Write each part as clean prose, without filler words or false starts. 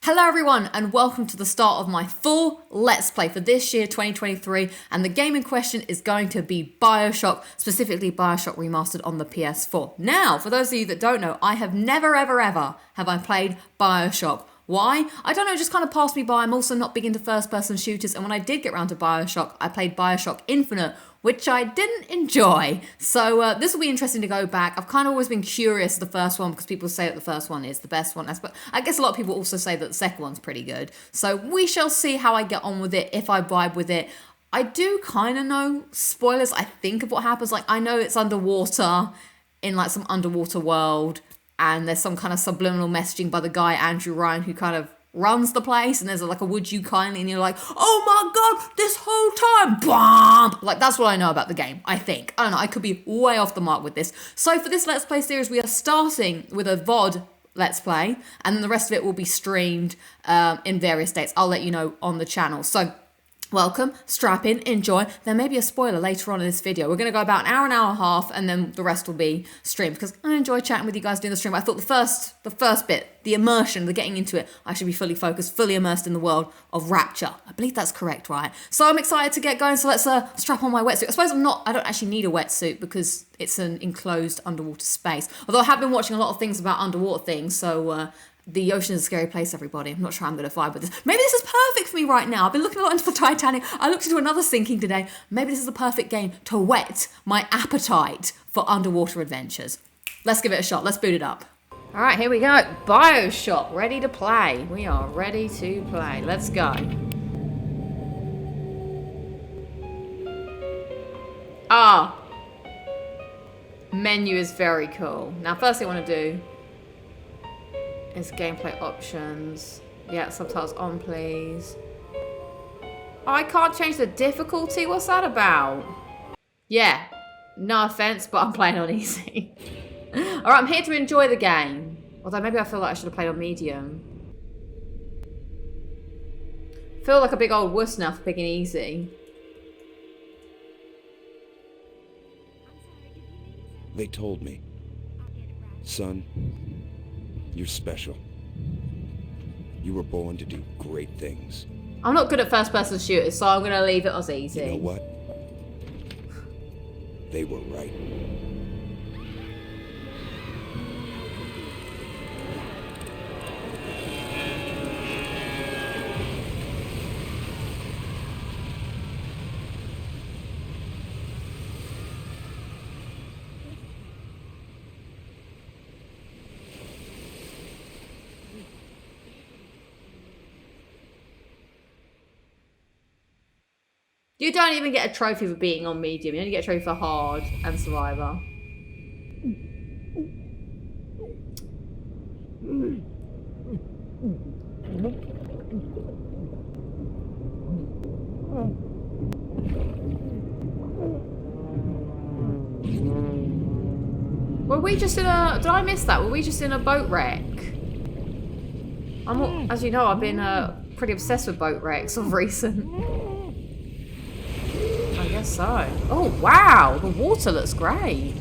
Hello everyone and welcome to the start of my full Let's Play for this year 2023, and the game in question is going to be BioShock, specifically BioShock Remastered on the PS4. Now, for those of you that don't know, I have never ever have I played BioShock. Why? I don't know, it just kind of passed me by. I'm also not big into first-person shooters, and when I did get around to BioShock, I played BioShock Infinite, which I didn't enjoy. So this will be interesting to go back. I've kind of always been curious of the first one because people say that the first one is the best one. But I guess a lot of people also say that the second one's pretty good. So we shall see how I get on with it, if I vibe with it. I do kind of know spoilers, I think, of what happens. Like, I know it's underwater in like some underwater world, and there's some kind of subliminal messaging by the guy, Andrew Ryan, who kind of runs the place, and there's like a would you kindly, and you're like, oh my god, this whole time, bomb! Like, that's what I know about the game, I think. I don't know, I could be way off the mark with this. So for this Let's Play series, we are starting with a VOD Let's Play, and then the rest of it will be streamed in various dates. I'll let you know on the channel. So welcome, strap in, enjoy. There may be a spoiler later on in this video. We're going to go about an hour and a half, and then the rest will be streamed, because I enjoy chatting with you guys doing the stream. I thought the first bit, the immersion, the getting into it, I should be fully focused, fully immersed in the world of Rapture. I believe that's correct, right? So I'm excited to get going, so let's strap on my wetsuit. I suppose I don't actually need a wetsuit because it's an enclosed underwater space. Although I have been watching a lot of things about underwater things, so the ocean is a scary place, everybody. I'm not sure I'm going to vibe with this. Maybe this is perfect for me right now. I've been looking a lot into the Titanic. I looked into another sinking today. Maybe this is the perfect game to whet my appetite for underwater adventures. Let's give it a shot. Let's boot it up. All right, here we go. BioShock, ready to play. We are ready to play. Let's go. Menu is very cool. Now, first thing I want to do is gameplay options. Yeah, subtitles on, please. Oh, I can't change the difficulty? What's that about? Yeah, no offense, but I'm playing on easy. Alright, I'm here to enjoy the game. Although maybe I feel like I should have played on medium. Feel like a big old wuss now for picking easy. They told me, son, you're special. You were born to do great things. I'm not good at first-person shooters, so I'm going to leave it as easy. You know what? They were right. You don't even get a trophy for beating on medium. You only get a trophy for hard and survivor. Were we just in a... Did I miss that? Were we just in a boat wreck? As you know, I've been pretty obsessed with boat wrecks of recent. I guess so. Oh, wow. The water looks great.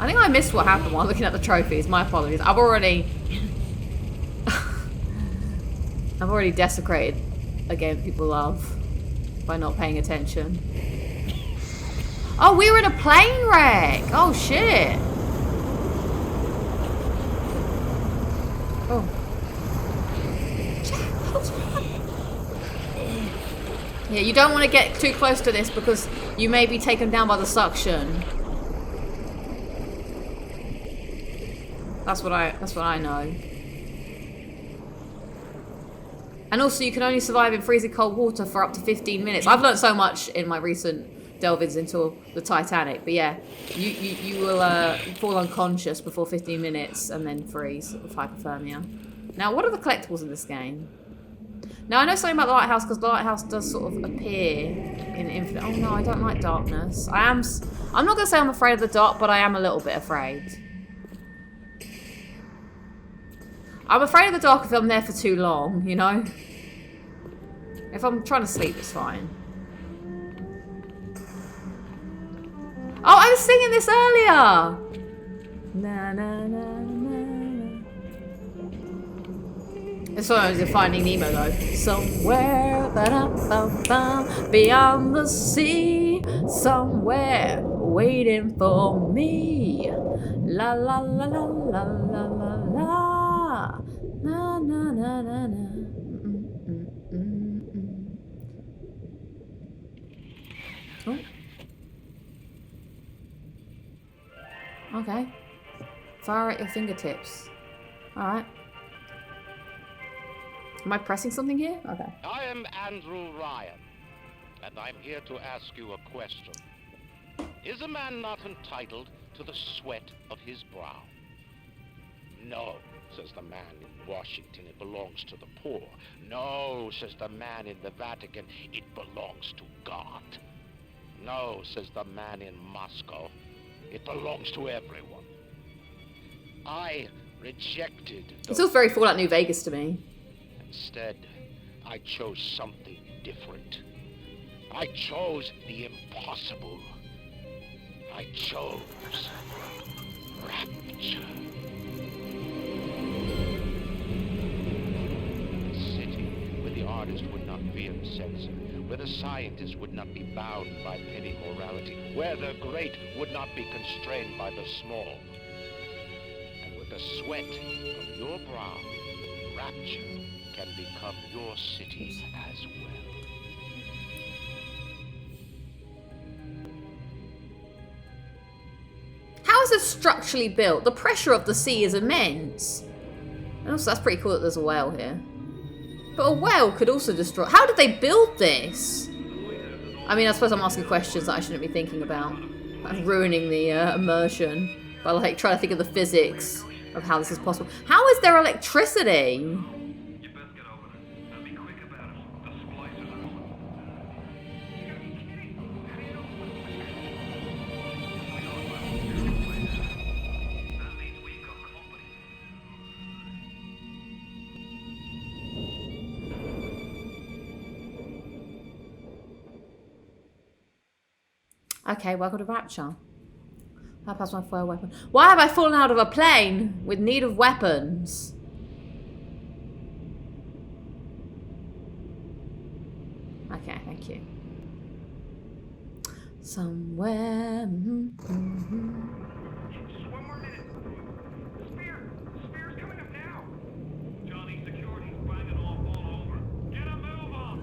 I think I missed what happened while looking at the trophies. My apologies. I've already desecrated a game that people love by not paying attention. Oh, we were in a plane wreck. Oh, shit. Oh. Yeah, you don't want to get too close to this because you may be taken down by the suction. That's what I know. And also, you can only survive in freezing cold water for up to 15 minutes. I've learned so much in my recent delvings into the Titanic, but yeah, you will fall unconscious before 15 minutes and then freeze with hypothermia. Now, what are the collectibles in this game? Now, I know something about the lighthouse because the lighthouse does sort of appear in Infinite. Oh no, I don't like darkness. I'm not going to say I'm afraid of the dark, but I am a little bit afraid. I'm afraid of the dark if I'm there for too long, you know? If I'm trying to sleep, it's fine. Oh, I was singing this earlier! Na, na, na, na, na. It's one of Finding Nemo though. Somewhere beyond the sea, somewhere waiting for me. La la la la la la la la. Na na na na na. Oh. Okay. Fire at your fingertips. Alright. Am I pressing something here? Okay. I am Andrew Ryan, and I'm here to ask you a question. Is a man not entitled to the sweat of his brow? No, says the man in Washington, it belongs to the poor. No, says the man in the Vatican, it belongs to God. No, says the man in Moscow, it belongs to everyone. I rejected It feels very Fallout New Vegas to me. Instead, I chose something different. I chose the impossible. I chose Rapture. A city where the artist would not fear the censor, where the scientist would not be bound by petty morality, where the great would not be constrained by the small. And with the sweat of your brow, Rapture can become your city as well. How is it structurally built? The pressure of the sea is immense. And also, that's pretty cool that there's a whale here. But a whale could also destroy... How did they build this? I mean, I suppose I'm asking questions that I shouldn't be thinking about. I'm ruining the immersion by, like, trying to think of the physics of how this is possible. How is there electricity? Okay, welcome to Rapture. I passed my foil weapon. Why have I fallen out of a plane with need of weapons? Okay, thank you. Somewhere. Just one more minute. Spear's coming up now. Johnny, security's banging off all over. Get a move on.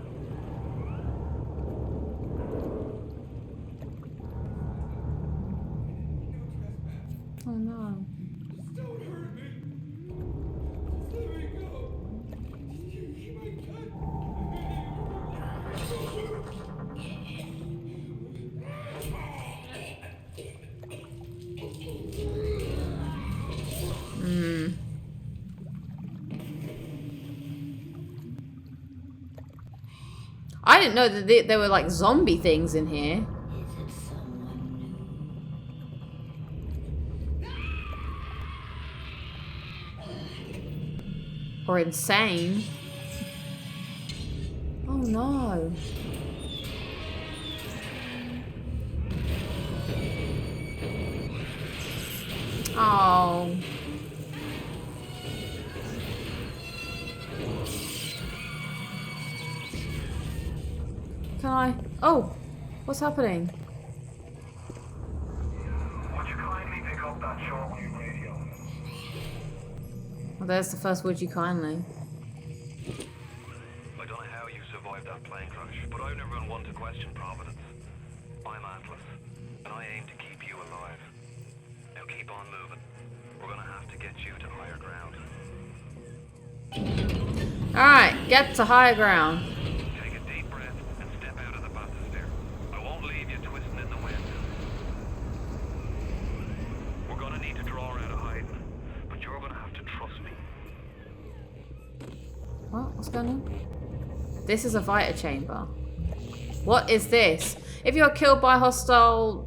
Oh no. Don't hurt me. Let me go. You might cut. I didn't know that there were like zombie things in here. Or insane. Oh no. Oh. Can I? Oh, what's happening? Would you kindly pick up that shortwave radio? Well, there's the first would you kindly. I don't know how you survived that plane crash, but I've never been one to question Providence. I'm Atlas, and I aim to keep you alive. Now keep on moving. We're gonna have to get you to higher ground. Alright, get to higher ground. Take a deep breath and step out of the bathysphere. I won't leave you twisting in the wind. We're gonna need to draw out of hiding, but you're gonna have to trust me. What? What's going on? This is a Vita chamber. What is this? If you are killed by hostile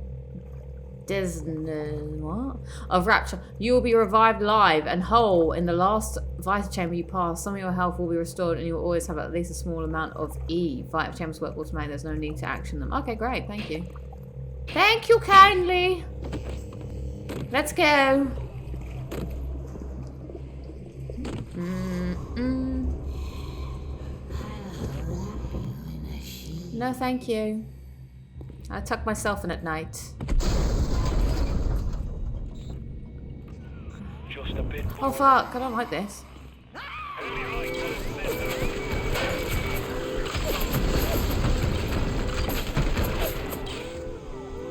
what? Of Rapture, you will be revived live and whole in the last Vita chamber you pass. Some of your health will be restored and you will always have at least a small amount of E. Vita chambers work automatically. There's no need to action them. Okay, great. Thank you. Thank you kindly. Let's go. No, thank you. I tuck myself in at night. Just a bit Oh fuck, I don't like this.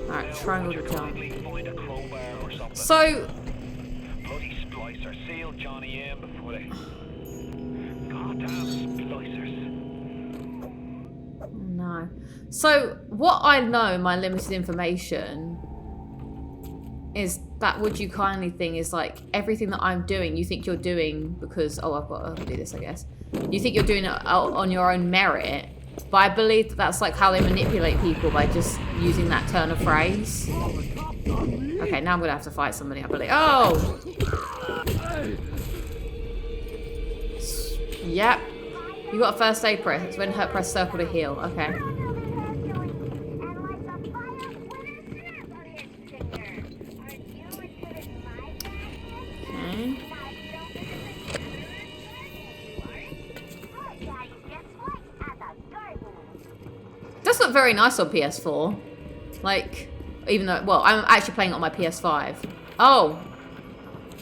Alright, triangle to jump. Find a crowbar or something. So, Bloody splicer, seal Johnny in before they... Goddamn splicers. no. So, what I know, my limited information, is that would you kindly thing is like everything that I'm doing, you think you're doing because, oh, I've got to do this, I guess. You think you're doing it on your own merit, but I believe that that's like how they manipulate people by just using that turn of phrase. Okay, now I'm gonna have to fight somebody, I believe. Oh! Yep. You got a first aid press. It's when hurt, press circle to heal. Okay. Does look very nice on PS4. Like, even though, well, I'm actually playing it on my PS5. Oh!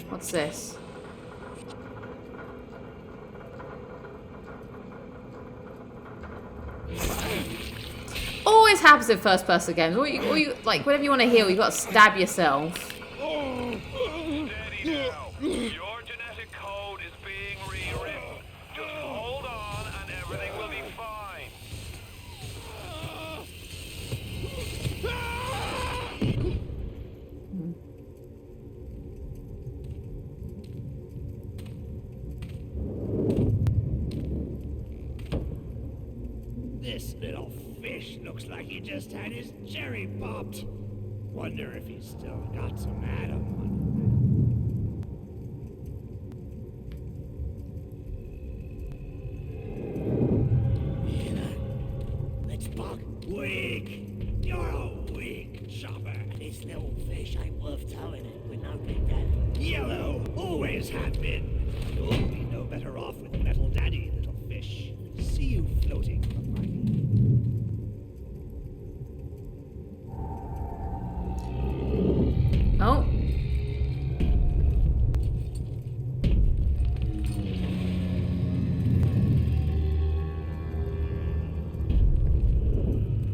What's this? Always happens in first-person games. Or you, like, whenever you want to heal, you got to stab yourself. Steady now. Your genetic code is being rewritten. Just hold on and everything will be fine. This little fish looks like he just had his cherry popped. Wonder if he's still got some Adam on him. Let's buck weak. You're a weak chopper. This little fish ain't worth towing it with no big daddy. Yellow, always have been. You'll be no better off with Metal Daddy, little fish. See you floating from my... Oh.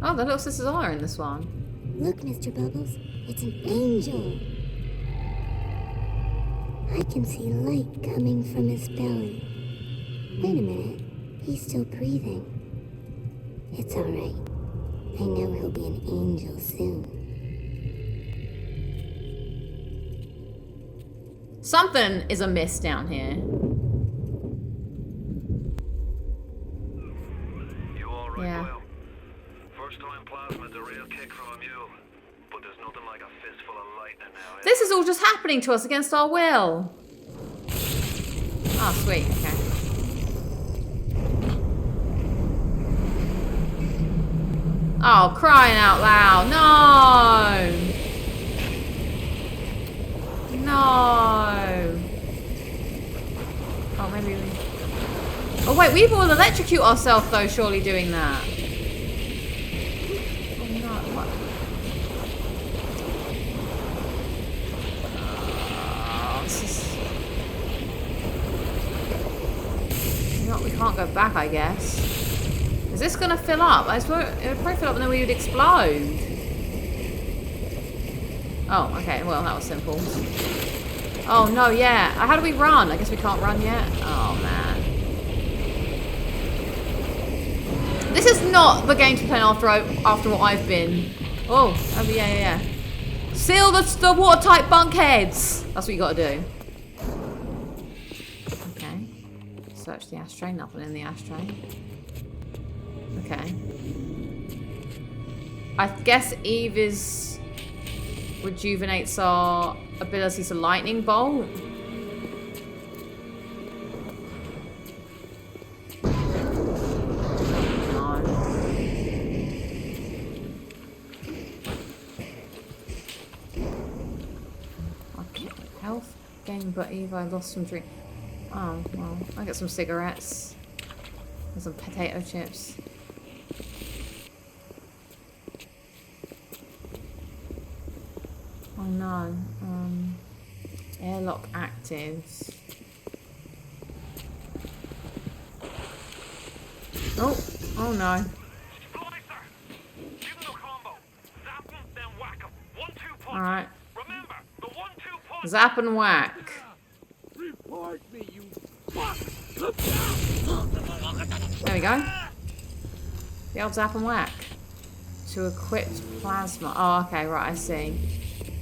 Oh, the little sisters are in this one. Look, Mr. Bubbles, it's an angel. I can see light coming from his belly. Wait a minute, he's still breathing. It's all right. I know he'll be an angel soon. Something is amiss down here. You all right, Yeah. Boyle? First time plasma's a real kick from a mule. But there's nothing like a fistful of lightning now. This is all just happening to us against our will. Oh, sweet. Okay. Oh, crying out loud. No! No! Oh, maybe we... Oh, wait, we will electrocute ourselves, though, surely doing that. Oh, no. What? This is... You know what, we can't go back, I guess. Is this gonna fill up? I swear it would probably fill up and then we would explode. Oh, okay, well that was simple. Oh no, yeah. How do we run? I guess we can't run yet. Oh man. This is not the game to play after what I've been. Oh, yeah. Seal the watertight bunkheads! That's what you gotta do. Okay. Search the ashtray, nothing in the ashtray. Okay. I guess Eva's rejuvenates our ability to lightning bolt. No. Okay. Health gain, but Eva, I lost some drink. Oh, well, I get some cigarettes and some potato chips. Oh no. Airlock actives. Oh, oh no. Alright. Zap and whack. Report me, you fuck! There we go. The old zap and whack. To equip plasma. Oh, okay, right, I see.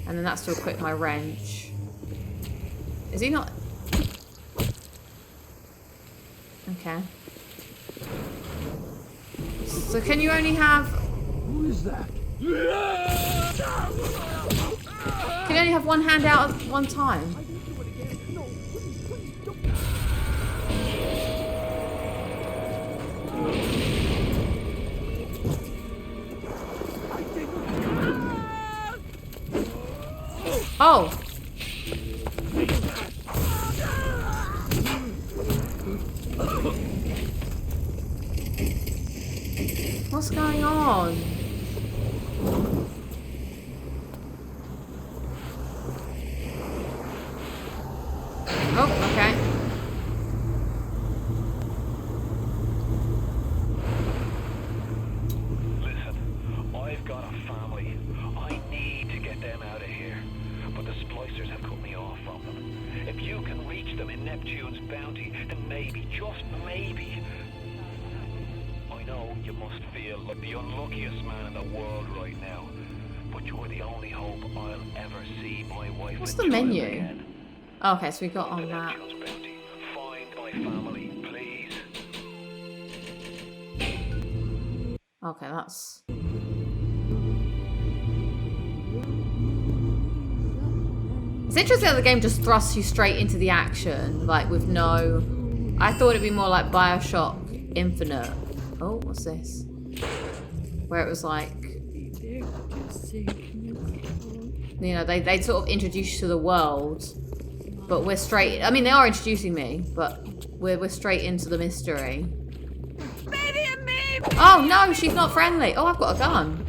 And then that's to equip my wrench. Is he not? Okay. So can you only have... Who is that? Can you only have one hand out at one time? Oh! What's going on? Oh, okay. Listen, I've got a family. I need to get them out of here. But the splicers have cut me off from them. If you can reach them in Neptune's bounty, then maybe, just maybe... I know you must feel like the unluckiest man in the world right now. But you're the only hope I'll ever see my wife. What's the menu? Oh, okay, so we got on that. Find my family, please. Okay, that's... It's interesting that the game just thrusts you straight into the action, like with no... I thought it'd be more like BioShock Infinite. Oh, what's this? Where it was like... You know, they sort of introduce you to the world, but we're straight... I mean, they are introducing me, but we're straight into the mystery. Oh, no, she's not friendly. Oh, I've got a gun.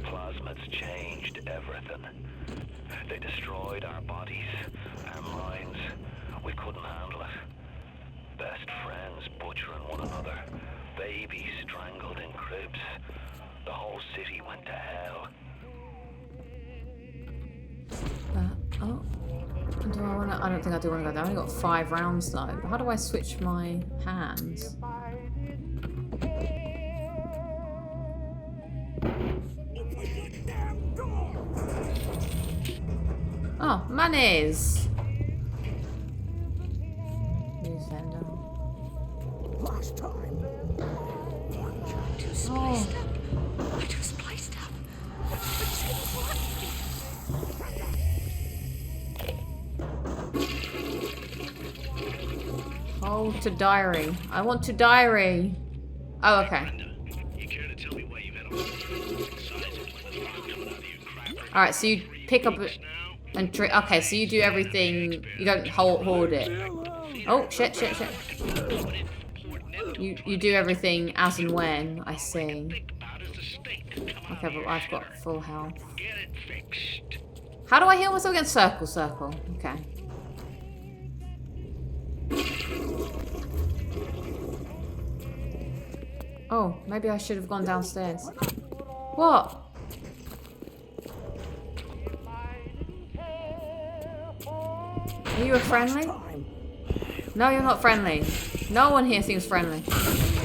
Plasma's changed everything. They destroyed our bodies, our minds. We couldn't handle it. Best friends butchering one another. Babies strangled in cribs. The whole city went to hell. Oh. Do I want to... I don't think I do want to go down. I only got 5 rounds though. How do I switch my hands? Oh, monies! Use vendor. Last time. Oh. Hold to diary. I want to diary. Oh, okay. Alright, so you pick up and drink. Okay, so you do everything. You don't hoard it. Oh, shit. You do everything as and when. I see. Okay, but I've got full health. How do I heal myself again? Circle. Okay. Oh, maybe I should have gone downstairs. What? Are you a friendly? No, you're not friendly. No one here seems friendly.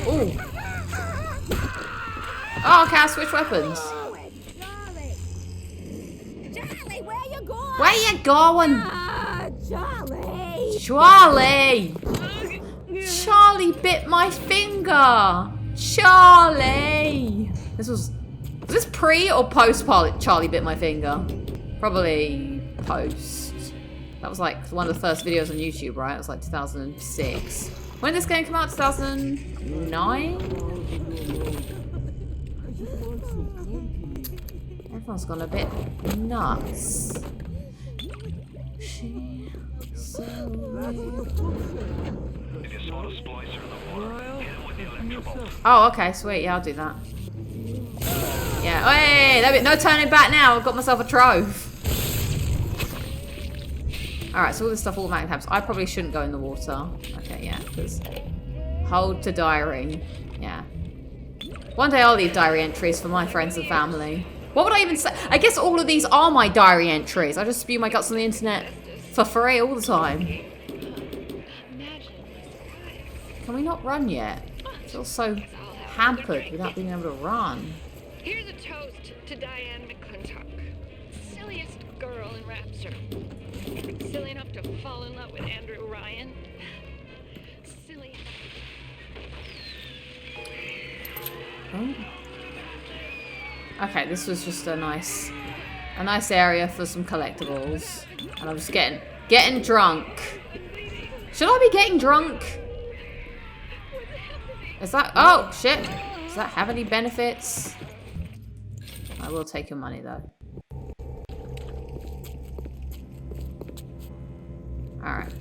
Ooh. Oh, okay, I switch weapons. Charlie, where you going? Where you going? Charlie! Charlie! Charlie bit my finger! Charlie! Was this pre or post Charlie bit my finger? Probably post. That was like one of the first videos on YouTube, right? It was like 2006. When did this game come out? 2009? Everyone's gone a bit nuts. Oh, okay, sweet. Yeah, I'll do that. Yeah. Hey, no turning back now. I've got myself a trove. Alright, so all this stuff automatically happens. I probably shouldn't go in the water. Okay, yeah, because hold to diary. Yeah. One day I'll leave diary entries for my friends and family. What would I even say? I guess all of these are my diary entries. I just spew my guts on the internet for free all the time. Can we not run yet? I feel so hampered without being able to run. Here's a toast to Diane McClintock. Silliest girl in Rapture. Silly enough to fall in love with Andrew Ryan. Silly. Oh. Okay, this was just a nice area for some collectibles. And I'm just getting drunk. Should I be getting drunk? Is that, oh shit. Does that have any benefits? I will take your money though. Alright.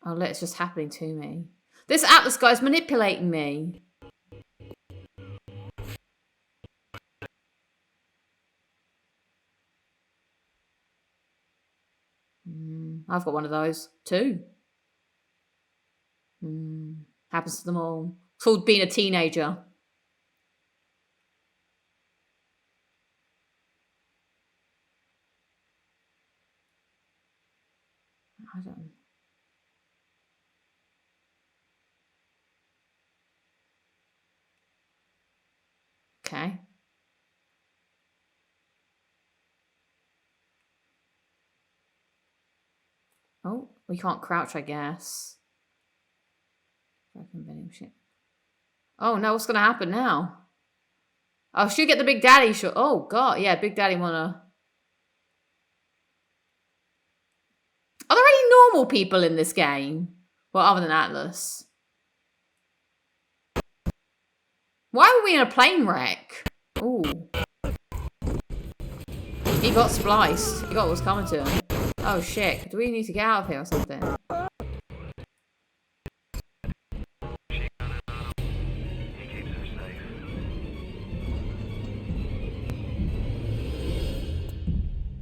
Oh, look, it's just happening to me. This Atlas guy's manipulating me. I've got one of those too. Happens to them all. It's called being a teenager. I don't. Okay. Oh, we can't crouch, I guess. Vending machine. Oh no, what's gonna happen now? Oh, should get the Big Daddy shot. Oh god, yeah, Big Daddy wanna. Are there any normal people in this game? Well, other than Atlas. Why were we in a plane wreck? Ooh. He got spliced. He got what was coming to him. Oh shit. Do we need to get out of here or something?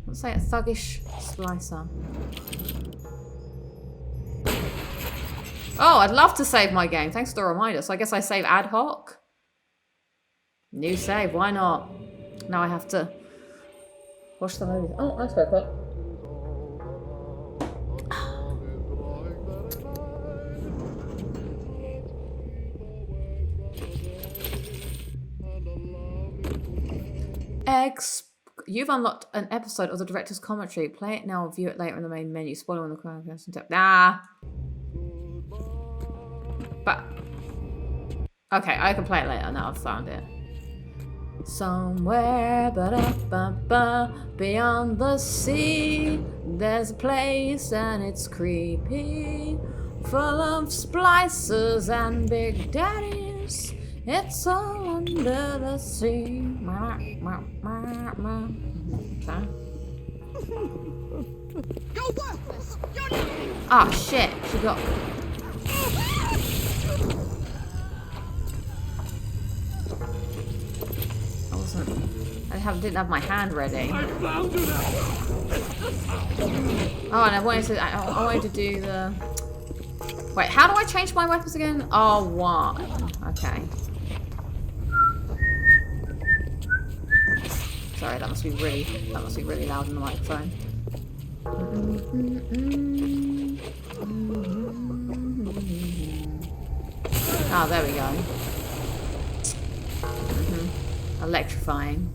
Let's say a thuggish slicer. Oh, I'd love to save my game. Thanks for the reminder. So I guess I save ad hoc. New save, why not? Now I have to watch the movie. Oh, that's very quick. You've unlocked an episode of the director's commentary. Play it now or view it later in the main menu. Spoiler on the crowd. Nah. But okay, I can play it later. Now I've found it. Somewhere beyond the sea, there's a place and it's creepy, full of splicers and big daddies. It's all under the sea. Okay. Go worthless! Ah, shit. She got. I didn't have my hand ready. I found it. Oh, and I wanted to do the. Wait, how do I change my weapons again? R1. Okay. Sorry, that must be really loud in the microphone. Oh, there we go. Electrifying.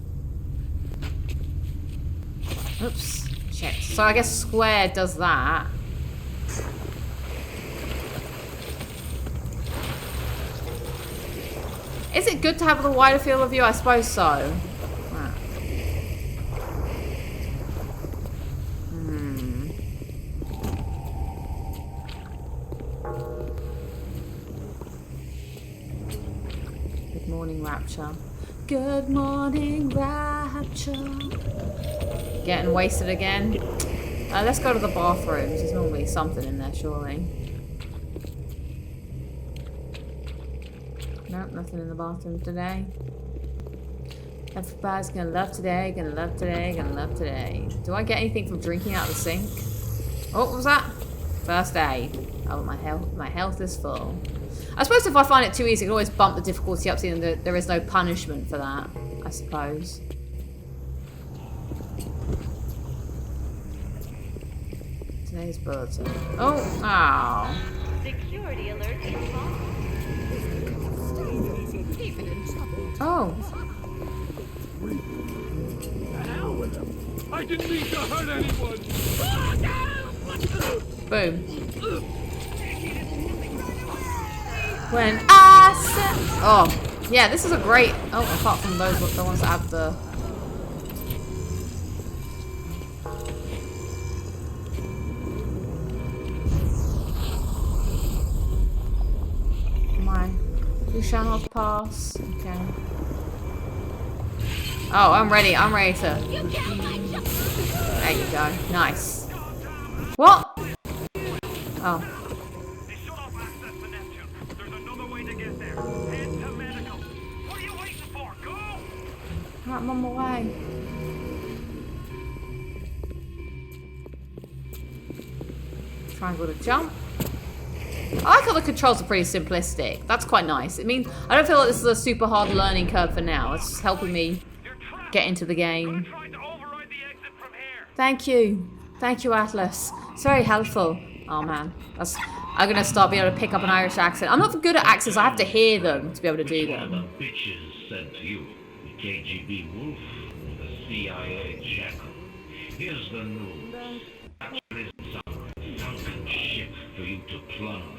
Oops. Shit. So I guess square does that. Is it good to have a wider field of view? I suppose so. Wow. Good morning, Rapture. Good morning, Rapture. Getting wasted again. Let's go to the bathrooms. There's normally something in there, surely. Nope, nothing in the bathroom today. Everybody's gonna love today, gonna love today, gonna love today. Do I get anything from drinking out of the sink? Oh, what was that? First aid. Oh, my health is full. I suppose if I find it too easy, I can always bump the difficulty up, seeing that there is no punishment for that, I suppose. Today's bulletin. Oh. Security alert involved. Oh. The hell with him! I didn't mean to hurt anyone! Boom. When I said... Oh. Yeah, this is a great... Oh, apart from those, the ones that have the... You shall not pass. Okay. Oh, I'm ready. I'm ready to... There you go. Nice. What? Oh. They shut off access to Neptune. There's another way to get there. Head to medical. What are you waiting for? Go! Right, I'm on my way. Triangle to jump. I like how the controls are pretty simplistic. That's quite nice. It means I don't feel like this is a super hard learning curve for now. It's just helping me get into the game. Thank you. Thank you, Atlas. It's very helpful. Oh man. I'm gonna start being able to pick up an Irish accent. I'm not good at accents, I have to hear them to be able to do them. The bitches sent to you. The KGB Wolf, the CIA Jackal. Here's the news. There is some sunken ship for you to plunder.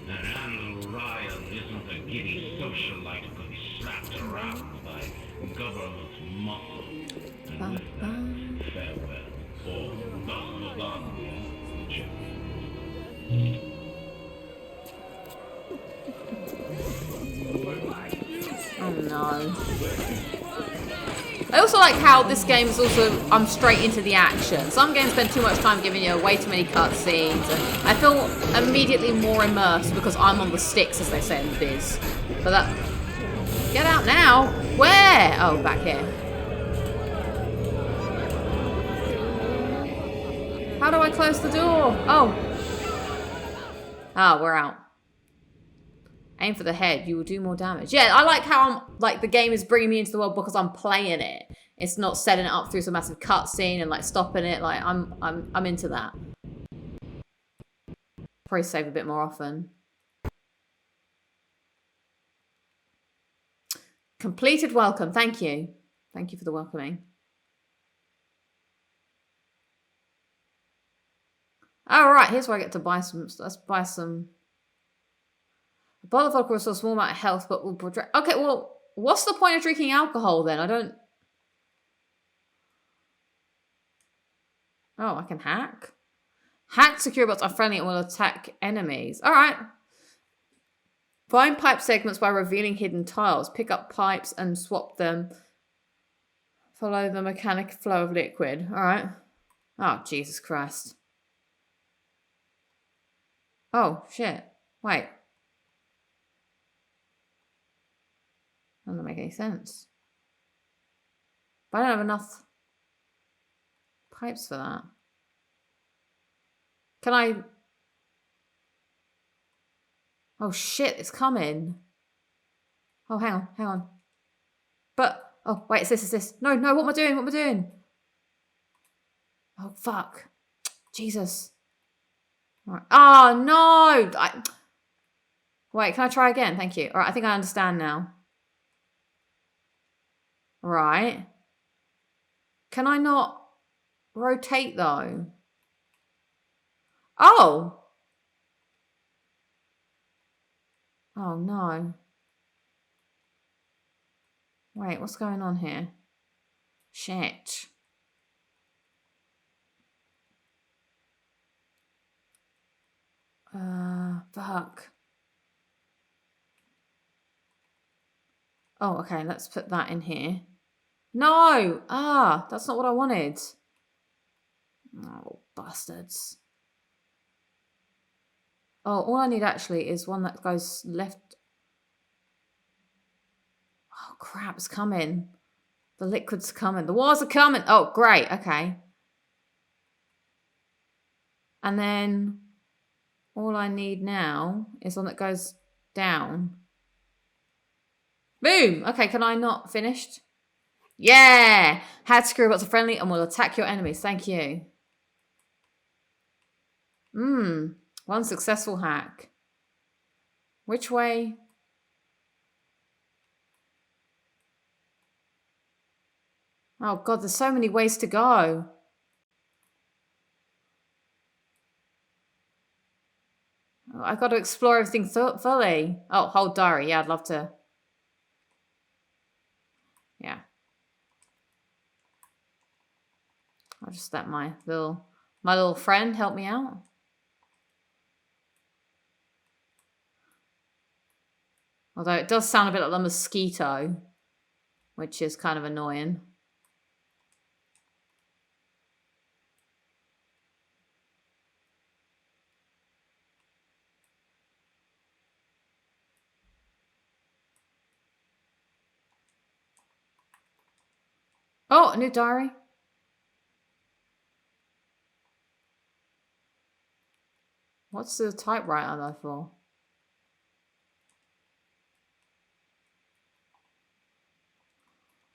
And Andrew Ryan isn't a giddy socialite who can be slapped around by government muscle. And with that, farewell. Or oh no. I also like how this game is also, I'm straight into the action. Some games spend too much time giving you way too many cutscenes, and I feel immediately more immersed because I'm on the sticks, as they say in the biz. But that... Get out now! Where? Oh, back here. How do I close the door? Oh. Ah, we're out. Aim for the head. You will do more damage. Yeah, I like how I'm like the game is bringing me into the world because I'm playing it. It's not setting it up through some massive cutscene and like stopping it. Like I'm into that. Probably save a bit more often. Completed welcome. Thank you. Thank you for the welcoming. All right, here's where I get to buy some. Let's buy some. A bottle of vodka restores a small amount of health, but will portray. Okay, well, what's the point of drinking alcohol then? I don't. Oh, I can hack. Hack secure bots are friendly and will attack enemies. All right. Find pipe segments by revealing hidden tiles. Pick up pipes and swap them. Follow the mechanic flow of liquid. All right. Oh, Jesus Christ. Oh, shit. Wait. That doesn't make any sense. But I don't have enough pipes for that. Can I... Oh, shit, it's coming. Oh, hang on. But... Oh, wait, it's this. No, what am I doing? Oh, fuck. Jesus. All right. Oh, no! Wait, can I try again? Thank you. All right, I think I understand now. Right. Can I not rotate, though? Oh! Oh, no. Wait, what's going on here? Shit. Fuck. Oh, okay, let's put that in here. No! Ah, that's not what I wanted. Oh, bastards. Oh, all I need actually is one that goes left. crap, it's coming. The liquid's coming. The walls are coming. Oh, great. Okay. And then all I need now is one that goes down. Boom. Okay, can I not finished? Yeah. Had screw robots are friendly and will attack your enemies. Thank you. One successful hack. Which way? Oh God, there's so many ways to go. Oh, I've got to explore everything fully. Oh, hold diary. Yeah, I'd love to. Yeah. I'll just let my little friend help me out. Although it does sound a bit like a mosquito, which is kind of annoying. Oh, a new diary. What's the typewriter though for?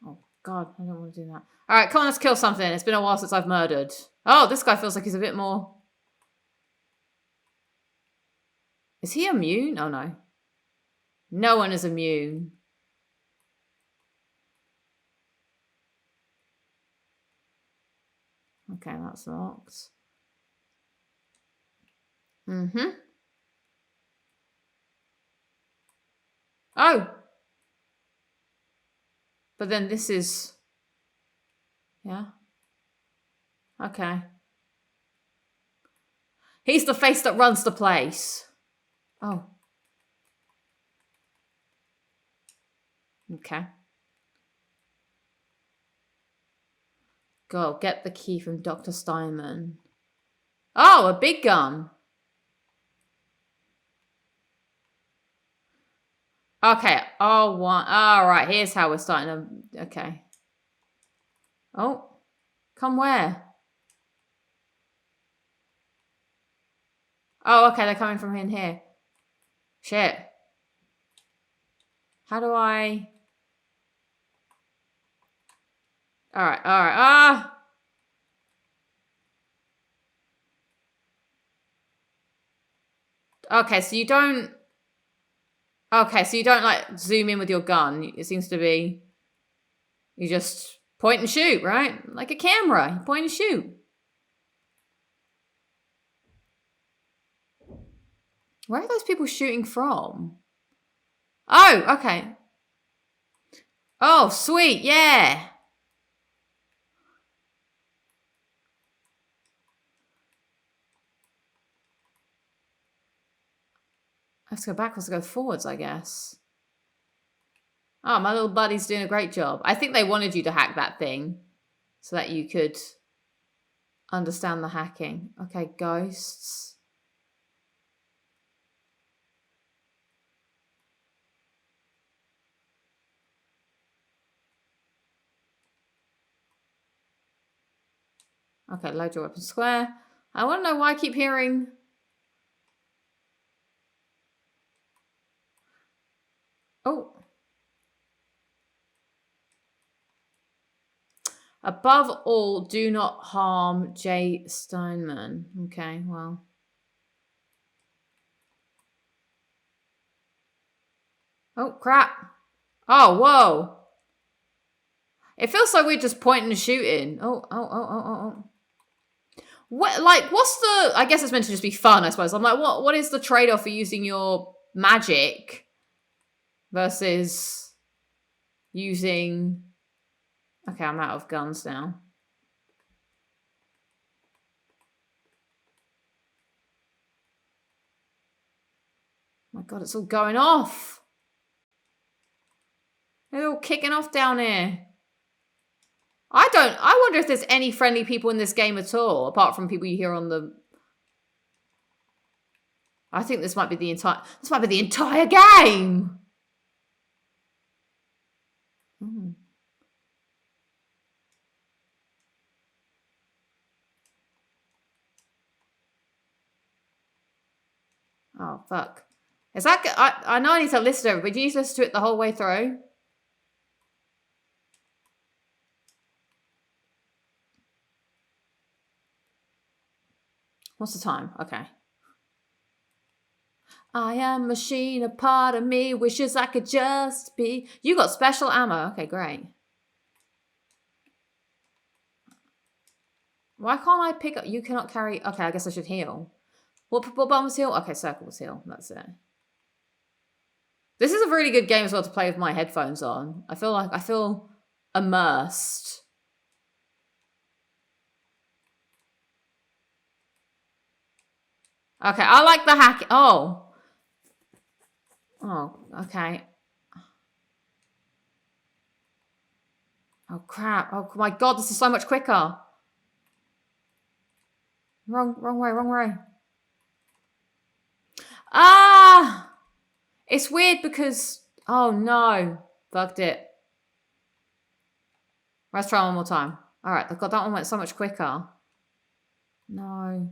Oh God, I don't want to do that. All right, come on, let's kill something. It's been a while since I've murdered. Oh, this guy feels like he's a bit more. Is he immune? Oh no. No one is immune. Okay, that's locked. Oh! But then this is... Yeah. Okay. He's the face that runs the place. Oh. Okay. Go, get the key from Dr. Steinman. Oh, a big gun. Okay. Oh, one. All right. Here's how we're starting to... Okay. Oh. Come where? Oh, okay. They're coming from in here. Shit. How do I... All right. All right. Ah! Okay, so you don't... Okay, so you don't, like, zoom in with your gun. It seems to be... You just point and shoot, right? Like a camera. You point and shoot. Where are those people shooting from? Oh, okay. Oh, sweet. Yeah. I have to go backwards to go forwards, I guess. Oh, my little buddy's doing a great job. I think they wanted you to hack that thing so that you could understand the hacking. Okay, ghosts. Okay, load your weapon square. I want to know why I keep hearing... Oh. Above all, do not harm J. Steinman. Okay, well. Oh, crap. Oh, whoa. It feels like we're just pointing and shooting. Oh. What, like, what's the... I guess it's meant to just be fun, I suppose. I'm like, what is the trade-off for using your magic versus using... Okay, I'm out of guns now. Oh my God, it's all going off. They're all kicking off down here. I wonder if there's any friendly people in this game at all, apart from people you hear on the... I think this might be the entire game. Mm. Oh, fuck. Is that... I know I need to listen to it, but do you just listen to it the whole way through? What's the time? Okay. I am a machine, a part of me wishes I could just be... You got special ammo. Okay, great. Why can't I pick up... You cannot carry... Okay, I guess I should heal. What button was heal? Okay, circle was heal. That's it. This is a really good game as well to play with my headphones on. I feel immersed. Okay, I like the hack. Oh, okay. Oh, crap. Oh, my God, this is so much quicker. Wrong way. Ah! It's weird because... Oh, no. Fucked it. Let's try one more time. All right, God, that one went so much quicker. No.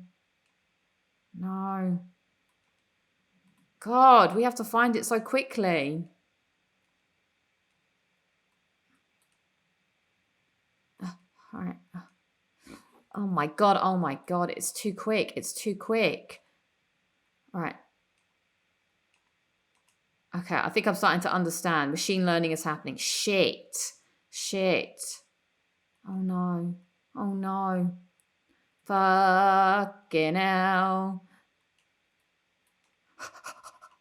God, we have to find it so quickly. All right. Oh my God, it's too quick. All right. Okay, I think I'm starting to understand. Machine learning is happening. Shit. Oh no. Fucking hell.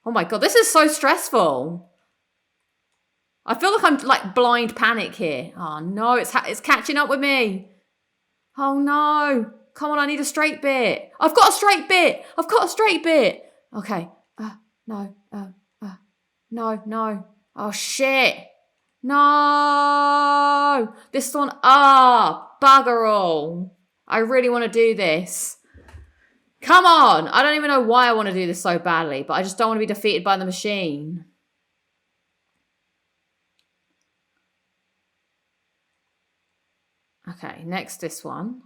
Oh my God, this is so stressful. I feel like I'm like blind panic here. Oh no, it's catching up with me. Oh no. Come on, I need a straight bit. I've got a straight bit. Okay. No. Oh shit. No. This one. Bugger all. I really want to do this. Come on. I don't even know why I want to do this so badly, but I just don't want to be defeated by the machine. Okay, next this one.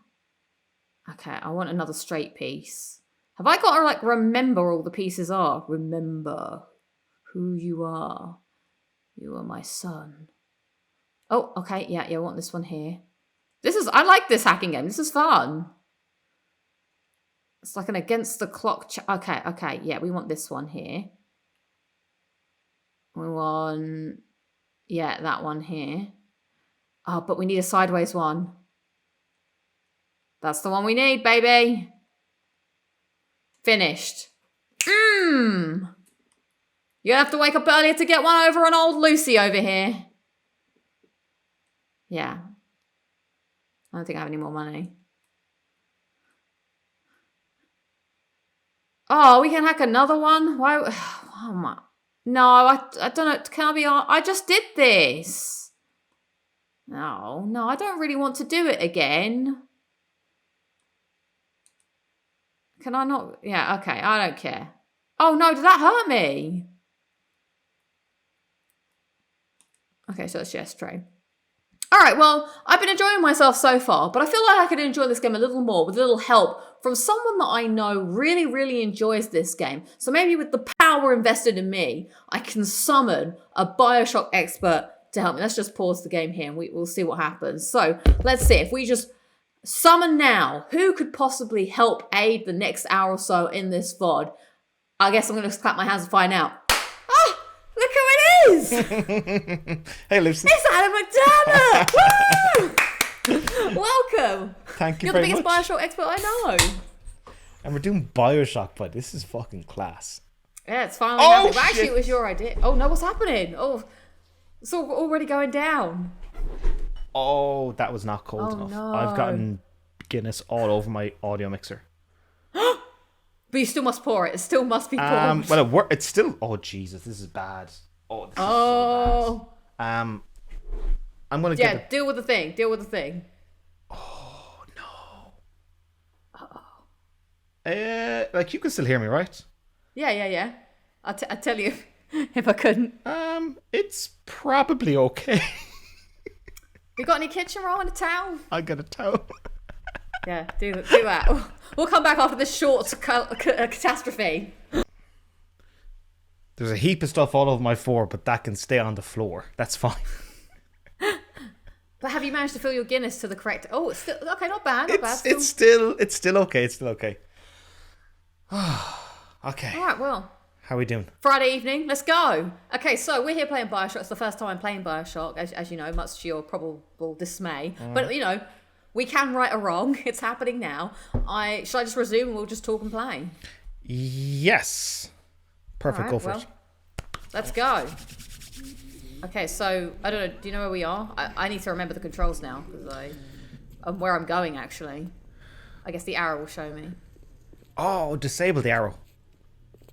Okay, I want another straight piece. Have I got to like remember all the pieces are? Remember who you are. You are my son. Oh, okay, yeah, I want this one here. I like this hacking game. This is fun. It's like an against the clock. Okay, yeah, we want this one here. We want, yeah, that one here. Oh, but we need a sideways one. That's the one we need, baby. Finished. You have to wake up earlier to get one over on old Lucy over here. Yeah. I don't think I have any more money. Oh, we can hack another one? Why? Oh my. No, I don't know. Can I be on? I just did this. No, I don't really want to do it again. Can I not? Yeah, okay. I don't care. Oh no, did that hurt me? Okay, so it's yes, trade. All right, well, I've been enjoying myself so far, but I feel like I could enjoy this game a little more with a little help from someone that I know really, really enjoys this game. So maybe with the power invested in me, I can summon a BioShock expert to help me. Let's just pause the game here and we'll see what happens. So let's see, if we just summon now, who could possibly help aid the next hour or so in this VOD? I guess I'm going to clap my hands and find out. Oh, look who it is! Hey, Lucy. It's Adam McDermott! Woo! Welcome. Thank you You're very the biggest much. BioShock expert I know. And we're doing BioShock, but this is fucking class. Yeah, it's finally happening. But actually, it was your idea. Oh, no, what's happening? Oh, it's already going down. Oh, that was not cold enough. No. I've gotten Guinness all over my audio mixer. But you still must pour it. It still must be poured. Well, it's still... Oh, Jesus, this is bad. Oh, this is so bad. I'm going to get... Yeah, deal with the thing. Oh, no. Uh-oh. Like, you can still hear me, right? Yeah. I'd tell you if I couldn't. It's probably okay. You got any kitchen roll and a towel? I got a towel. Yeah, do that. We'll come back after this short catastrophe. There's a heap of stuff all over my floor, but that can stay on the floor. That's fine. But have you managed to fill your Guinness to the correct... Oh, it's still... Okay, not bad. It's still okay. It's still okay. Okay. All right, well... How are we doing? Friday evening, let's go. Okay, so we're here playing BioShock. It's the first time I'm playing BioShock, as you know, much to your probable dismay. But, you know, we can right or wrong. It's happening now. Shall I just resume and we'll just talk and play? Yes. Perfect, go for it. Let's go. Okay, so, I don't know, do you know where we are? I need to remember the controls now, because where I'm going, actually. I guess the arrow will show me. Oh, disable the arrow.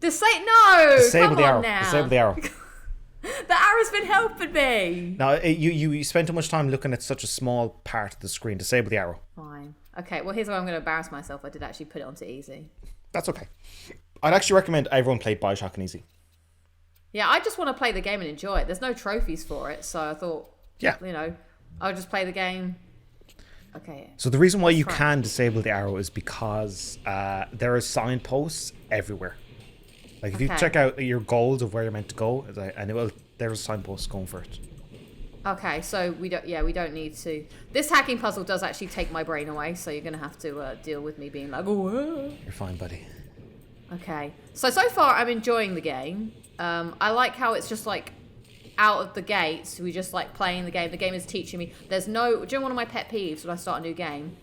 Disable the arrow. Now. Disable the arrow. The arrow's been helping me. No, you spend too much time looking at such a small part of the screen. Disable the arrow. Fine. Okay, well, here's where I'm going to embarrass myself. I did actually put it onto easy. That's okay. I'd actually recommend everyone play BioShock on easy. Yeah, I just want to play the game and enjoy it. There's no trophies for it, so I thought, you know, I'll just play the game. Okay. So the reason why you can disable the arrow is because there are signposts everywhere. Like if you check out your goals of where you're meant to go, and there's a signpost going for it. Okay, so we don't need to. This hacking puzzle does actually take my brain away, so you're gonna have to deal with me being like, oh. You're fine, buddy. Okay, so far I'm enjoying the game. I like how it's just like out of the gates. We just like playing the game. The game is teaching me. There's no. Do you know one of my pet peeves when I start a new game?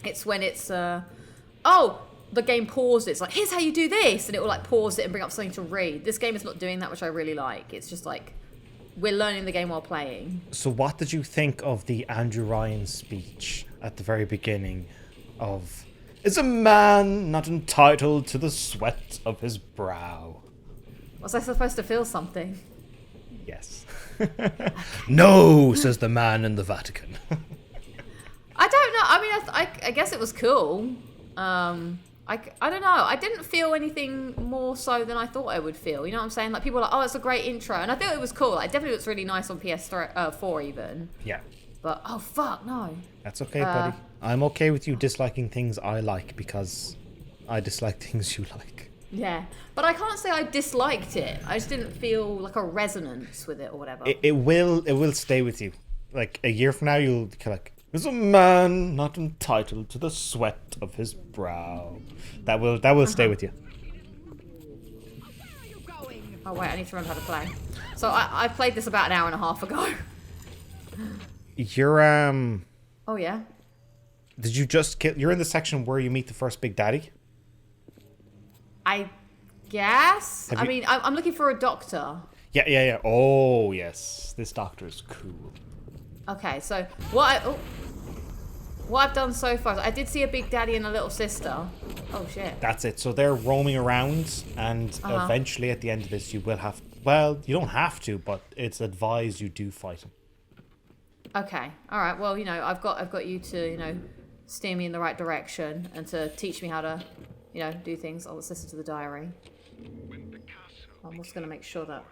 It's when it's the game pauses. It's like, here's how you do this, and it will like pause it and bring up something to read. This game is not doing that, which I really like. It's just like we're learning the game while playing. So what did you think of the Andrew Ryan speech at the very beginning of "Is a man not entitled to the sweat of his brow"? Was I supposed to feel something? Yes. No, says the man in the Vatican. I don't know. I mean, I guess it was cool. I don't know. I didn't feel anything more so than I thought I would feel. You know what I'm saying? Like people are like, oh, it's a great intro, and I thought it was cool. Like, it definitely looks really nice on PS4 even. Yeah. But oh fuck no. That's okay, buddy. I'm okay with you disliking things I like because I dislike things you like. Yeah, but I can't say I disliked it. I just didn't feel like a resonance with it or whatever. It will stay with you. Like a year from now, you'll be like, "Is a man not entitled to the sweat of his brow?" That will stay with you. Oh wait, I need to remember how to play. So I played this about an hour and a half ago. You're Oh yeah. Did you just kill? You're in the section where you meet the first Big Daddy. I guess. I mean, I'm looking for a doctor. Yeah. Oh yes, this doctor is cool. Okay, so what I've done so far is I did see a Big Daddy and a little sister. Oh shit. That's it. So they're roaming around, and eventually at the end of this, you will have. Well, you don't have to, but it's advised you do fight him. Okay. All right. Well, you know, I've got you to, you know, steer me in the right direction and to teach me how to, you know, do things. Oh, let's listen to the diary. I'm just going to make sure that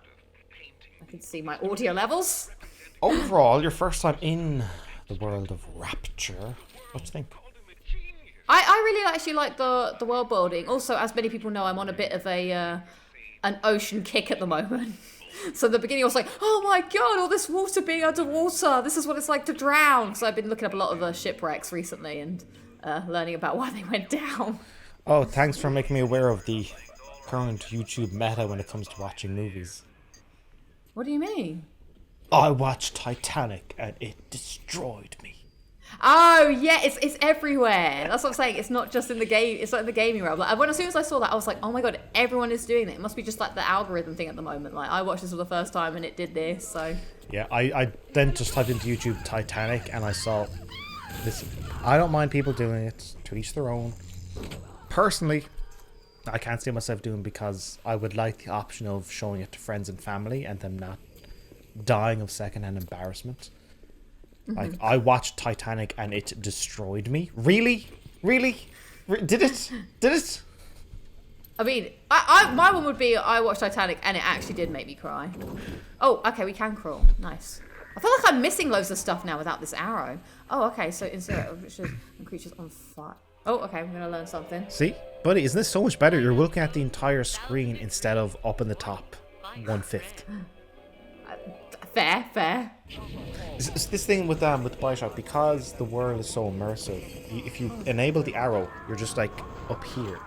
I can see my audio levels. Overall, your first time in the world of Rapture. What do you think? I really actually like the world building. Also, as many people know, I'm on a bit of an ocean kick at the moment. So at the beginning I was like, oh my god, all this water being underwater. This is what it's like to drown. So I've been looking up a lot of shipwrecks recently and learning about why they went down. Oh, thanks for making me aware of the current YouTube meta when it comes to watching movies. What do you mean? I watched Titanic and it destroyed me. Oh yeah, it's everywhere. That's what I'm saying. It's not just in the game. It's not in the gaming realm. Like as soon as I saw that, I was like, oh my god, everyone is doing it. It must be just like the algorithm thing at the moment. Like I watched this for the first time and it did this. So yeah, I then just typed into YouTube Titanic and I saw this. I don't mind people doing it. To each their own. Personally, I can't see myself doing because I would like the option of showing it to friends and family and them not dying of secondhand embarrassment. Like, I watched Titanic and it destroyed me. Really? Did it? I mean, my one would be I watched Titanic and it actually did make me cry. Oh, okay, we can crawl. Nice. I feel like I'm missing loads of stuff now without this arrow. Oh, okay. So insert creatures on fire. Oh, okay. I'm gonna learn something. See, buddy, isn't this so much better? You're looking at the entire screen instead of up in the top 1/5. Fair. It's this thing with BioShock, because the world is so immersive. If you enable the arrow, you're just like up here.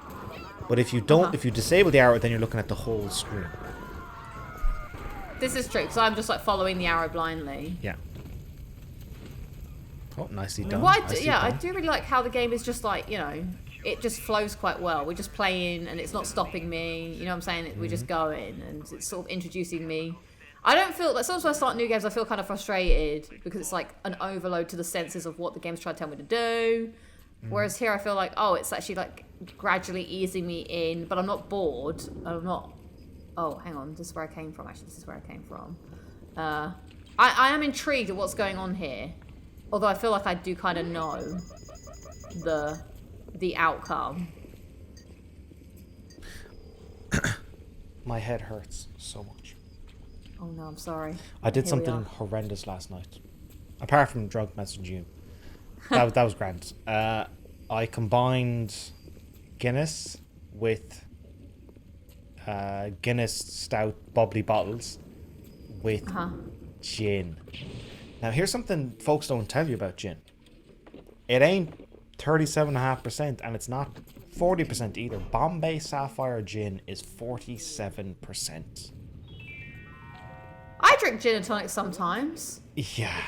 But if you don't, if you disable the arrow, then you're looking at the whole screen. This is true, because I'm just like following the arrow blindly. Yeah. Oh, nicely done. I do really like how the game is just like, it just flows quite well. We're just playing and it's not stopping me. You know what I'm saying? We're just going and it's sort of introducing me. I don't feel like sometimes when I start new games, I feel kind of frustrated because it's like an overload to the senses of what the game's trying to tell me to do. Whereas here I feel like, it's actually like gradually easing me in, but I'm not bored. I'm not. Oh, hang on. This is where I came from. Actually, this is where I came from. I am intrigued at what's going on here. Although I feel like I do kind of know the outcome. My head hurts so much. Oh no, I'm sorry. I did something horrendous last night. Apart from drunk messaging you. That was grand. I combined Guinness with Guinness stout bubbly bottles with gin. Now here's something folks don't tell you about gin. It ain't 37.5% and it's not 40% either. Bombay Sapphire gin is 47%. I drink gin and tonic sometimes. Yeah.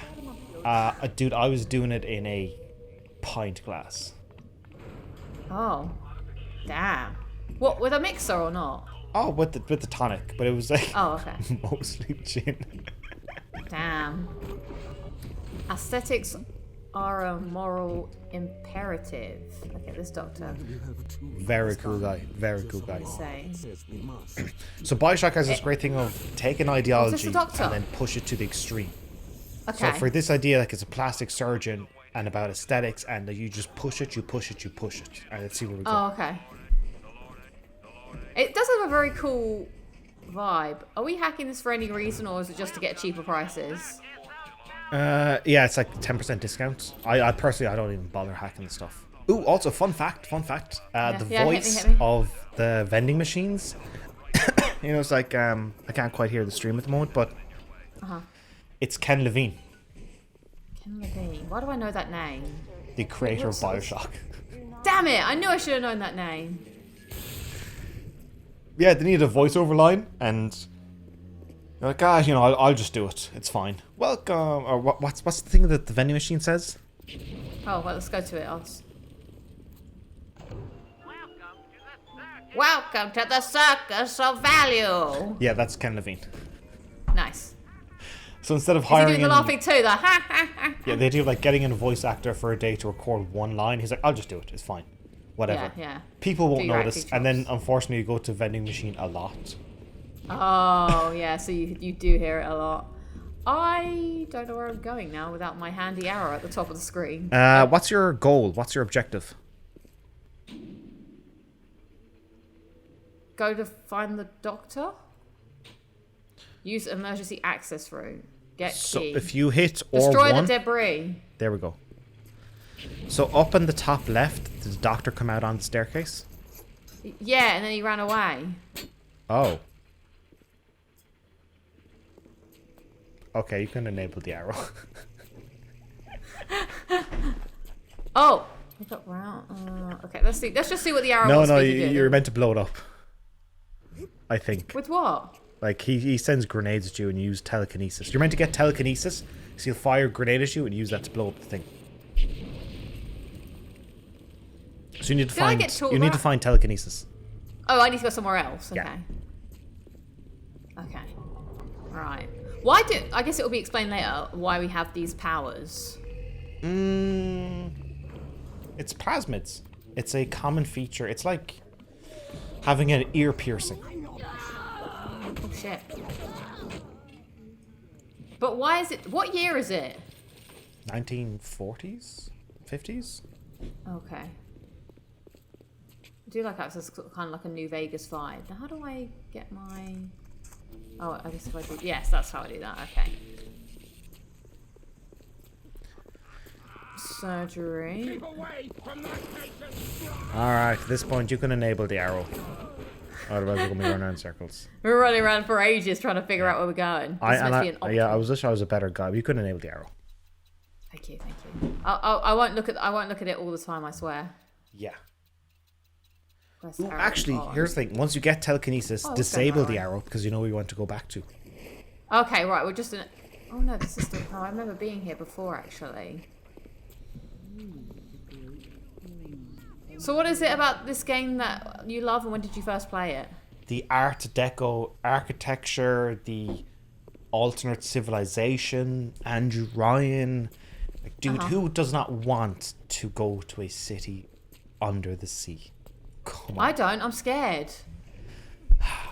Dude, I was doing it in a pint glass. Oh. Damn. What, with a mixer or not? Oh, with the tonic, but it was like okay. mostly gin. Damn. Aesthetics are a moral imperative. Okay, this doctor. Very cool guy. Very cool guy. Say. So BioShock has this great thing of take an ideology and doctor? then push it to the extreme. Okay. So for this idea, like it's a plastic surgeon and about aesthetics, and you just push it, and let's see where we go. Oh, okay. It does have a very cool vibe. Are we hacking this for any reason, or is it just to get cheaper prices? Yeah, it's like 10% discount. I personally, I don't even bother hacking the stuff. Ooh, also fun fact. The voice hit me. of the vending machines. It's like I can't quite hear the stream at the moment, but it's Ken Levine. Ken Levine. Why do I know that name? The creator of BioShock. Damn it! I knew I should have known that name. Yeah, they needed a voiceover line, and you're like, I'll just do it. It's fine. Welcome, or what's the thing that the vending machine says? Oh, well, let's go to it. Welcome to the circus of value. Yeah, that's Ken Levine. Nice. So instead of Is he hiring, doing the laughing too? The ha ha ha. Yeah, the idea of like getting in a voice actor for a day to record one line. He's like, I'll just do it. It's fine. Whatever. Yeah. People won't Do your notice, acting and then chops. unfortunately you go to vending machine a lot. Oh, yeah, so you do hear it a lot. I don't know where I'm going now without my handy arrow at the top of the screen. What's your goal? What's your objective? Go to find the doctor? Use emergency access route. Get So key. if you hit Destroy R1, the debris. there we go. So up in the top left, did the doctor come out on the staircase? Yeah, and then he ran away. Oh. Okay, you can enable the arrow. Oh, I got round. Okay, let's see. Let's just see what the arrow No, wants no, me to do. you're meant to blow it up. I think. With what? Like, he sends grenades at you and you use telekinesis. You're meant to get telekinesis, so you'll fire a grenade at you and use that to blow up the thing. So you need to find telekinesis. Oh, I need to go somewhere else. Okay. Yeah. Okay. Right. I guess it will be explained later why we have these powers. It's plasmids. It's a common feature. It's like having an ear piercing. Oh shit. But why is it? What year is it? 1940s? 50s? Okay. I do like that. It's kind of like a New Vegas vibe. Now, how do I get my... Oh, I guess if I do... Yes, that's how I do that. Okay. surgery. Alright, at this point you can enable the arrow. Otherwise we're going to be running around in circles. We're running around for ages trying to figure out where we're going. I wish I was a better guy. You couldn't enable the arrow. Thank you. I won't look at it all the time, I swear. Yeah. Ooh, actually, here's the thing. Once you get telekinesis, disable the arrow because you know where you want to go back to. Okay, right. We're just in. Oh no, this is. Oh, I remember being here before, actually. So, what is it about this game that you love, and when did you first play it? The Art Deco architecture, the alternate civilization, Andrew Ryan. Like, dude, who does not want to go to a city under the sea? Come on. I don't. I'm scared.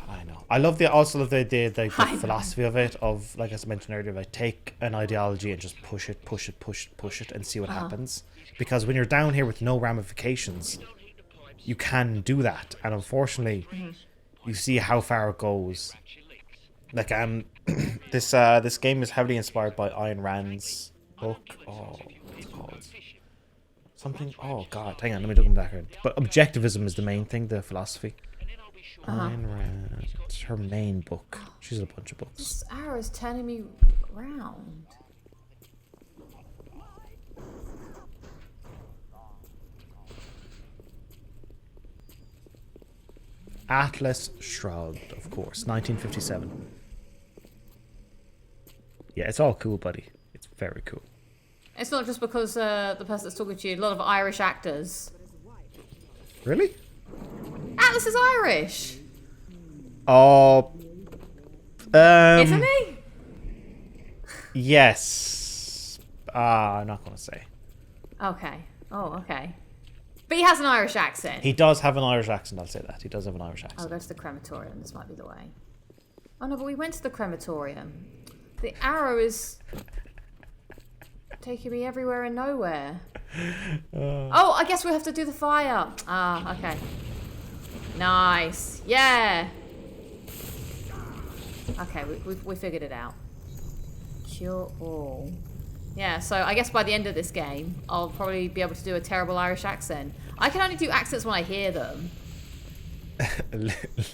I know. I love the philosophy of it. Of, like I mentioned earlier, like take an ideology and just push it, and see what happens. Because when you're down here with no ramifications, you can do that. And unfortunately, you see how far it goes. Like this game is heavily inspired by Ayn Rand's book. Oh, what's it called? Something. Oh God, hang on. Let me look them back. But objectivism is the main thing. The philosophy. Ayn Rand. It's her main book. She's a bunch of books. This arrow's turning me round. Atlas Shrugged, of course, 1957. Yeah, it's all cool, buddy. It's very cool. It's not just because the person that's talking to you, a lot of Irish actors. Really? Atlas is Irish. Oh. Isn't he? Yes. I'm not going to say. Okay. Oh, okay. But he has an Irish accent. He does have an Irish accent, I'll say that. He does have an Irish accent. I'll go to the crematorium. This might be the way. Oh, no, but we went to the crematorium. The arrow is taking me everywhere and nowhere. Oh, I guess we have to do the fire. Ah, okay. Nice. Yeah. Okay, we figured it out. Cure all. Yeah, so I guess by the end of this game, I'll probably be able to do a terrible Irish accent. I can only do accents when I hear them.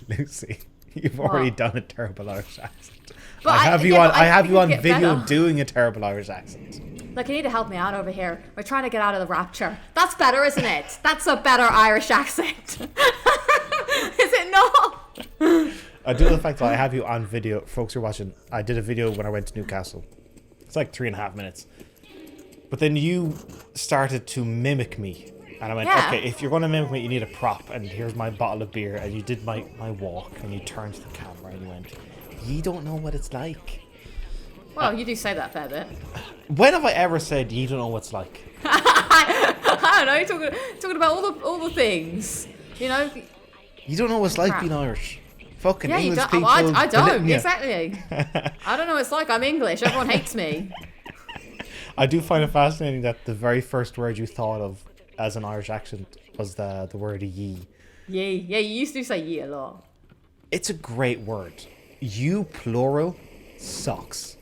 Lucy, you've already done a terrible Irish accent. But I have you on video doing a terrible Irish accent. Like, you need to help me out over here. We're trying to get out of the Rapture. That's better, isn't it? That's a better Irish accent. Is it not? I do the fact that I have you on video. Folks who are watching, I did a video when I went to Newcastle. It's like 3.5 minutes. But then you started to mimic me. And I went, okay, if you're going to mimic me, you need a prop. And here's my bottle of beer. And you did my walk. And you turned to the camera and you went, you don't know what it's like. Well, you do say that a fair bit. When have I ever said you don't know what it's like? I don't know. You're talking about all the things. You know? You don't know what it's like being Irish. Fucking English people. I don't. Exactly. I don't know what it's like. I'm English. Everyone hates me. I do find it fascinating that the very first word you thought of as an Irish accent was the word ye. Ye. Yeah, you used to say ye a lot. It's a great word. You plural sucks.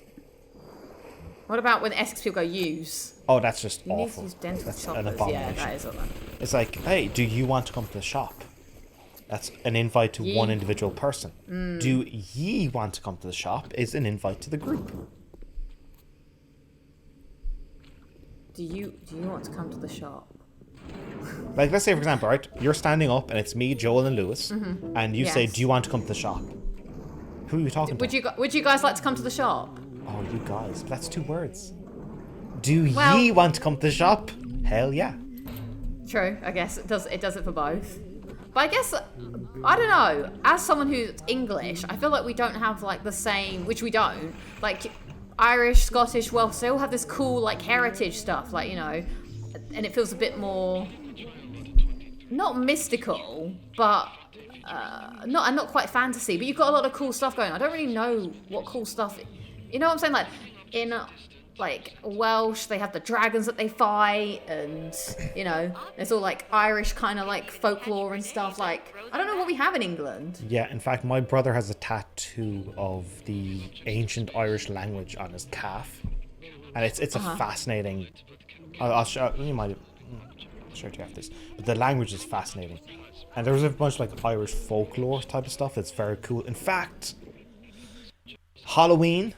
What about when Essex people go use? Oh, that's just you awful. Need to use dental that's choppers. an abomination. Yeah, that is all that. It's like, hey, do you want to come to the shop? That's an invite to one individual person. Do ye want to come to the shop is an invite to the group. Do you want to come to the shop? Like, let's say, for example, right? You're standing up and it's me, Joel, and Lewis, and you say, do you want to come to the shop? Who are you talking to? Would you guys like to come to the shop? Oh, you guys. That's 2 words. Do ye want to come to the shop? Hell yeah. True, I guess it does it for both. But I guess, I don't know, as someone who's English, I feel like we don't have like the same, which we don't, like Irish, Scottish, Welsh, they all have this cool like heritage stuff, like, you know, and it feels a bit more, not mystical, but not quite fantasy, but you've got a lot of cool stuff going on. I don't really know what cool stuff, you know what I'm saying, like in like Welsh, they have the dragons that they fight, and you know, there's all like Irish kind of like folklore and stuff. Like, I don't know what we have in England. Yeah, in fact, my brother has a tattoo of the ancient Irish language on his calf, and it's a fascinating I'll show you. Might show you after this, but the language is fascinating, and there's a bunch of like Irish folklore type of stuff that's very cool. In fact, Halloween,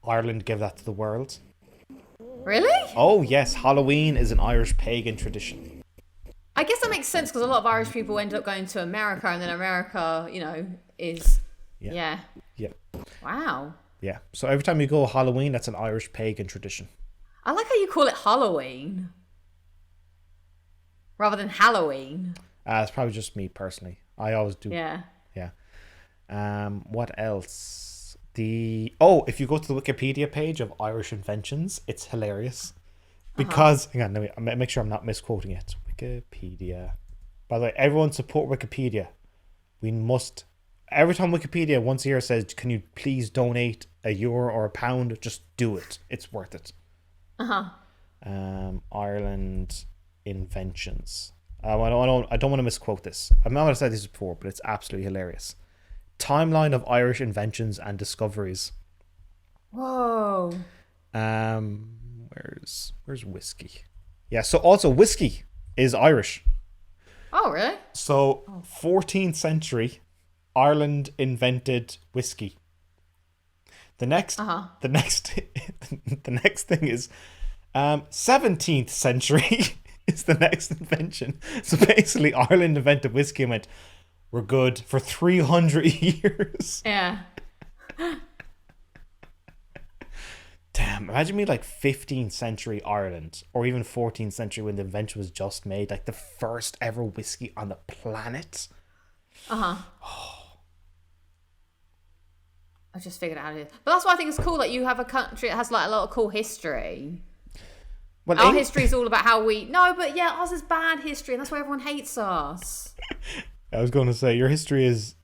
Ireland gave that to the world. Really? Oh yes, Halloween is an Irish pagan tradition. I guess that makes sense because a lot of Irish people end up going to America, and then America, is yeah. Wow. Yeah. So every time you go Halloween, that's an Irish pagan tradition. I like how you call it Halloween rather than Halloween. It's probably just me personally. I always do. Yeah. Yeah. What else? If you go to the Wikipedia page of Irish Inventions, it's hilarious. Because hang on, let me make sure I'm not misquoting it. Wikipedia. By the way, everyone support Wikipedia. We must. Every time Wikipedia once a year says, "Can you please donate €1 or £1?" Just do it. It's worth it. Ireland Inventions. I don't want to misquote this. I've never said this before, but it's absolutely hilarious. Timeline of Irish inventions and discoveries. Whoa. Where's whiskey? Yeah. So also whiskey is Irish. Oh really? So 14th century, Ireland invented whiskey. The next thing is 17th century is the next invention. So basically Ireland invented whiskey and went, we're good for 300 years. Yeah. Damn, imagine me like 15th century Ireland or even 14th century when the invention was just made, like the first ever whiskey on the planet. I just figured out it. But that's why I think it's cool that you have a country that has like a lot of cool history. Well, our history is all about how ours is bad history, and that's why everyone hates us. I was going to say, your history is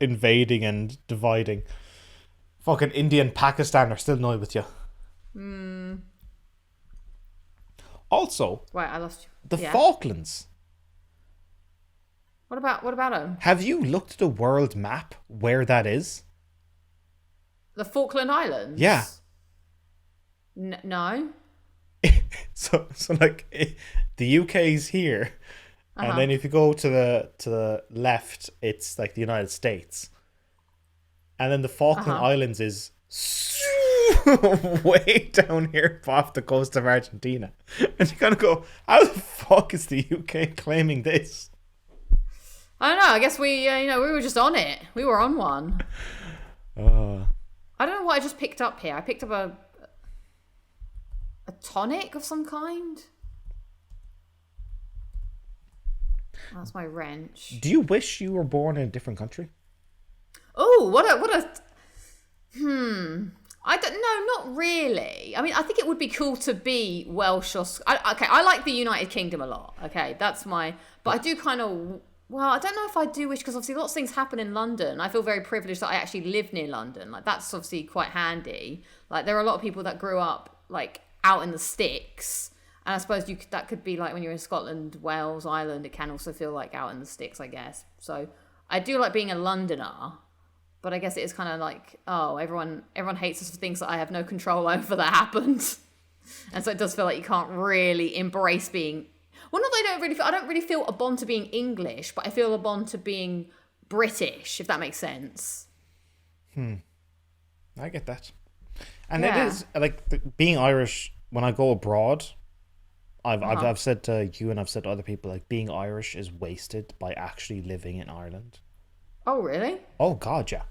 invading and dividing. Fucking India and Pakistan are still annoyed with you. Also, wait, I lost you. The Falklands. What about them? Have you looked at a world map where that is? The Falkland Islands? Yeah. No. So like the UK's here, and then if you go to the left, it's like the United States, and then the Falkland Islands is way down here off the coast of Argentina, and you kind of go, how the fuck is the UK claiming this? I don't know. I guess we were just on it. We were on one. I don't know what I just picked up here. I picked up a tonic of some kind. That's my wrench. Do you wish you were born in a different country? Oh, what a I don't know, not really. I mean, I think it would be cool to be Welsh or I like the United Kingdom a lot. Okay, that's my. But I do kind of. Well, I don't know if I do wish, because obviously lots of things happen in London. I feel very privileged that I actually live near London. Like, that's obviously quite handy. Like, there are a lot of people that grew up like out in the sticks, and I suppose that could be like when you're in Scotland, Wales, Ireland. It can also feel like out in the sticks, I guess. So I do like being a Londoner, but I guess it is kind of like, oh, everyone hates us for things that I have no control over that happened, and so it does feel like you can't really embrace being. Well, not that I don't really feel a bond to being English, but I feel a bond to being British, if that makes sense. I get that. And it is, like, being Irish, when I go abroad, I've said to you and I've said to other people, like, being Irish is wasted by actually living in Ireland. Oh, really? Oh, God, yeah.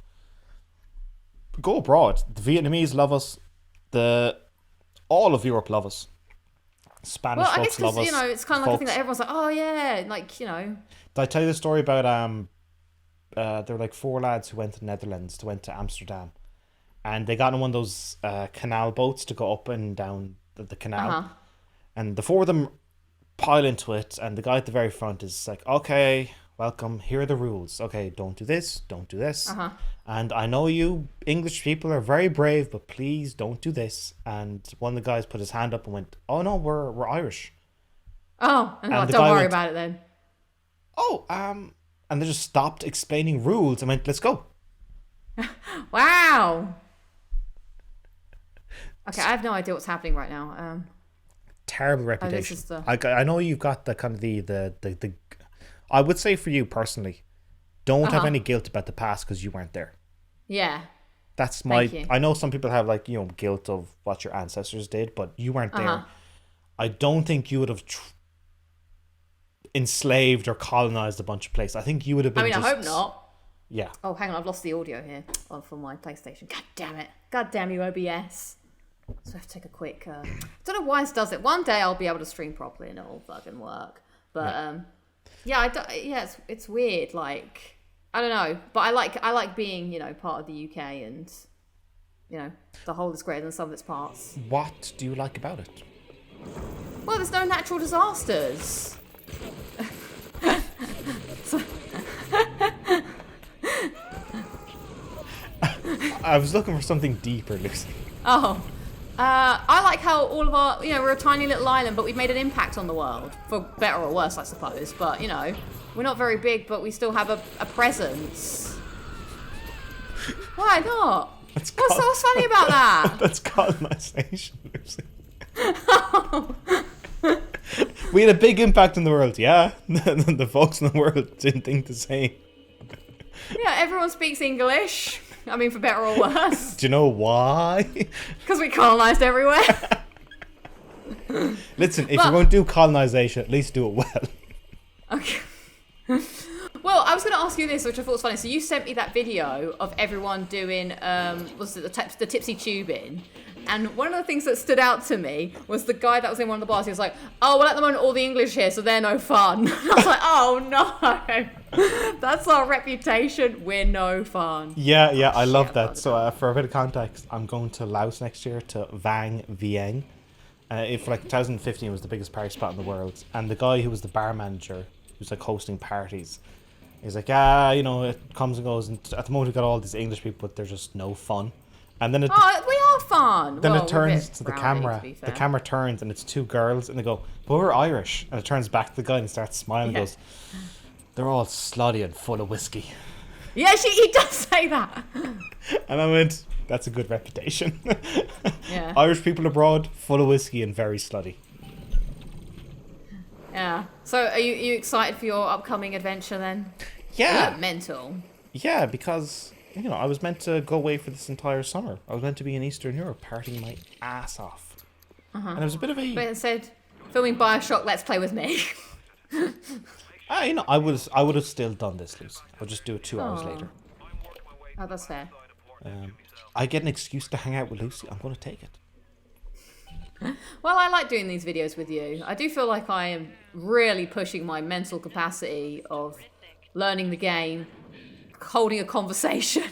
Go abroad. The Vietnamese love us. All of Europe love us. Spanish folks love us. Well, I guess because, it's kind of like a thing that everyone's like, oh, yeah, like, Did I tell you the story about, there were like 4 lads who went to the Netherlands, went to Amsterdam, and they got on one of those canal boats to go up and down the canal. And the 4 of them pile into it, and the guy at the very front is like, okay, welcome, here are the rules. Okay, don't do this, don't do this. And I know you English people are very brave, but please don't do this. And one of the guys put his hand up and went, oh no, we're Irish. Oh, and don't worry about it then. Oh, and they just stopped explaining rules and went, let's go. Wow. Okay, I have no idea what's happening right now. terrible reputation. this is the... I know you've got the kind of the I would say for you personally, don't have any guilt about the past because you weren't there. Yeah. That's my... I know some people have, like, you know, guilt of what your ancestors did, but you weren't there. I don't think you would have enslaved or colonized a bunch of places. I think you would have been I hope not. Yeah. Oh, hang on. I've lost the audio here from my PlayStation. God damn it. God damn you, OBS. So I have to take a quick... I don't know why this does it. One day I'll be able to stream properly and it'll fucking work. But, it's weird. Like, I don't know. But I like being, you know, part of the UK and, you know, the whole is greater than some of its parts. What do you like about it? Well, there's no natural disasters. I was looking for something deeper, Lucy. Oh. I like how all of our, you know, we're a tiny little island, but we've made an impact on the world. For better or worse, I suppose. But, you know, we're not very big, but we still have a presence. Why not? What's so funny about that? That's colonization, Lucy. We had a big impact on the world, yeah? The folks in the world didn't think the same. Yeah, everyone speaks English. I mean, for better or worse. Do you know why? Because we colonized everywhere. Listen, if you're going to do colonization, at least do it well. Okay. Well, I was going to ask you this, which I thought was funny. So you sent me that video of everyone doing, the tipsy tubing. And one of the things that stood out to me was the guy that was in one of the bars. He was like, oh, well, at the moment, all the English here, so they're no fun. I was like, oh, no. That's our reputation. We're no fun. Yeah, I love that. So for a bit of context, I'm going to Laos next year to Vang Vieng. If like 2015 was the biggest party spot in the world. And the guy who was the bar manager, who's like hosting parties, he's like, you know, it comes and goes. And at the moment, we've got all these English people, but they're just no fun. And then we are fun. Then it turns to the camera. The camera turns and it's two girls, and they go, "But we're Irish." And it turns back to the guy and starts smiling. And goes, "They're all slutty and full of whiskey." Yeah, he does say that. And I went, "That's a good reputation." Yeah. Irish people abroad, full of whiskey and very slutty. Yeah. So are you excited for your upcoming adventure then? Yeah. Mental. Yeah, because, you know, I was meant to go away for this entire summer. I was meant to be in Eastern Europe partying my ass off. And it was a bit of a... But instead, filming BioShock Let's Play with me. You know, I would have still done this, Lucy. I'll just do it 2 hours later. Oh, that's fair. I get an excuse to hang out with Lucy. I'm going to take it. Well, I like doing these videos with you. I do feel like I am really pushing my mental capacity of learning the game, holding a conversation,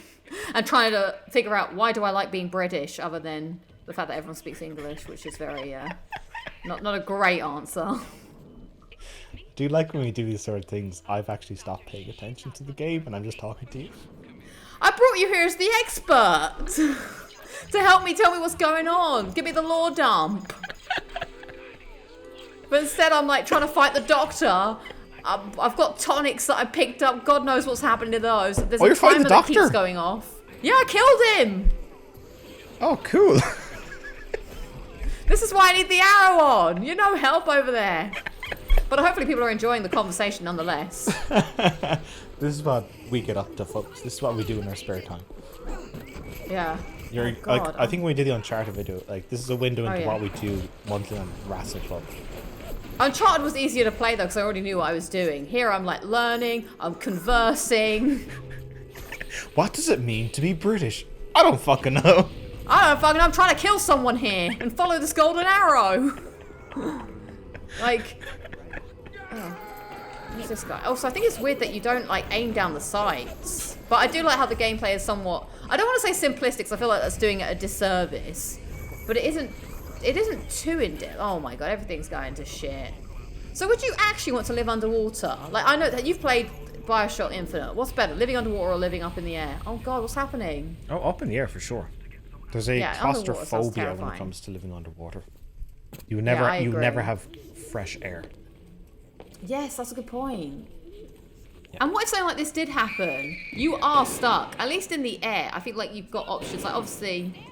and trying to figure out why do I like being British other than the fact that everyone speaks English, which is very, not a great answer. Do you like when we do these sort of things? I've actually stopped paying attention to the game and I'm just talking to you. I brought you here as the expert to help me tell me what's going on. Give me the lore dump. But instead I'm like trying to fight the doctor. I've got tonics that I picked up. God knows what's happened to those. There's a timer that keeps going off. Yeah, I killed him. Oh, cool. This is why I need the arrow on. You're no help over there. But hopefully people are enjoying the conversation nonetheless. This is what we get up to, folks. This is what we do in our spare time. Yeah. I think when we did the Uncharted video, like, this is a window into what we do monthly on Rapture Tour. Uncharted was easier to play though, because I already knew what I was doing. Here I'm like learning, I'm conversing. What does it mean to be British? I don't fucking know. I'm trying to kill someone here and follow this golden arrow. Like, who's this guy? Also, I think it's weird that you don't like aim down the sights. But I do like how the gameplay is somewhat, I don't want to say simplistic, because I feel like that's doing it a disservice. But it isn't too in-depth. Oh my god, everything's going to shit. So would you actually want to live underwater? Like, I know that you've played BioShock Infinite. What's better, living underwater or living up in the air? Oh god, what's happening? Oh, up in the air for sure. There's a claustrophobia when it comes to living underwater. You never have fresh air. Yes, that's a good point. Yeah. And what if something like this did happen? You are stuck, at least in the air. I think like you've got options. Like obviously.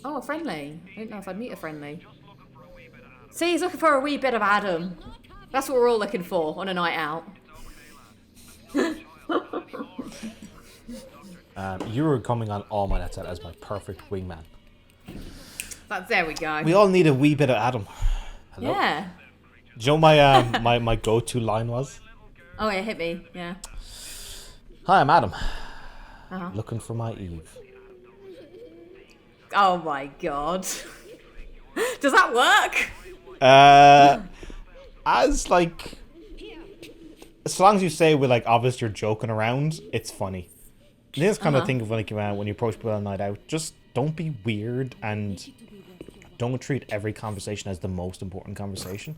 Oh, a friendly. I didn't know if I'd meet a friendly. See, he's looking for a wee bit of Adam. That's what we're all looking for on a night out. You were coming on all my nights out as my perfect wingman. There we go. We all need a wee bit of Adam. Hello? Yeah. Do you know my my go-to line was? Oh yeah, hit me. Yeah. Hi, I'm Adam. Uh-huh. Looking for my Eve. Oh my god. Does that work? As long as you say with obvious you're joking around, it's funny. This kind of thing of when you approach people on a night out, just don't be weird and don't treat every conversation as the most important conversation.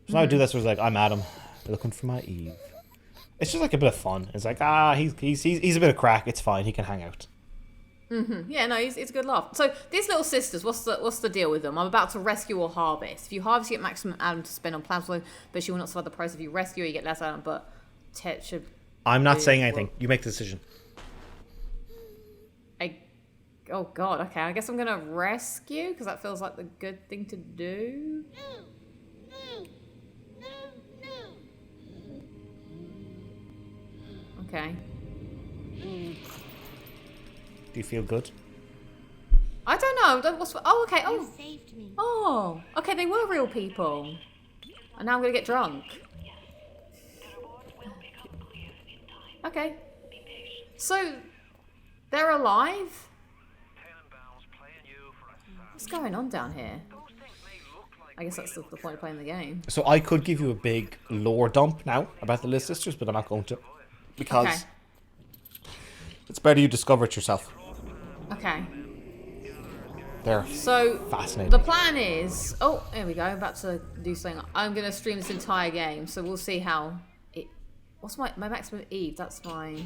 So I do this was I'm Adam, looking for my Eve. It's just a bit of fun. It's he's a bit of crack. It's fine. He can hang out. Yeah, no, it's a good laugh. So these little sisters, what's the deal with them? I'm about to rescue or harvest. If you harvest, you get maximum Adam to spend on plans, but she will not survive the process. If you rescue, you get less Adam. But Tet should. I'm not saying anything. You make the decision. Oh god. Okay, I guess I'm gonna rescue because that feels like the good thing to do. Okay. Do you feel good? I don't know. Oh, okay. Oh. You saved me. Oh. Okay, they were real people. And now I'm going to get drunk. Okay. So, they're alive? What's going on down here? I guess that's the point of playing the game. So I could give you a big lore dump now about the Little Sisters, but I'm not going to. Because it's better you discover it yourself. Okay. They're fascinating. The plan is... Oh, there we go. I'm about to do something. I'm going to stream this entire game, so we'll see how it... What's my maximum Eve? That's my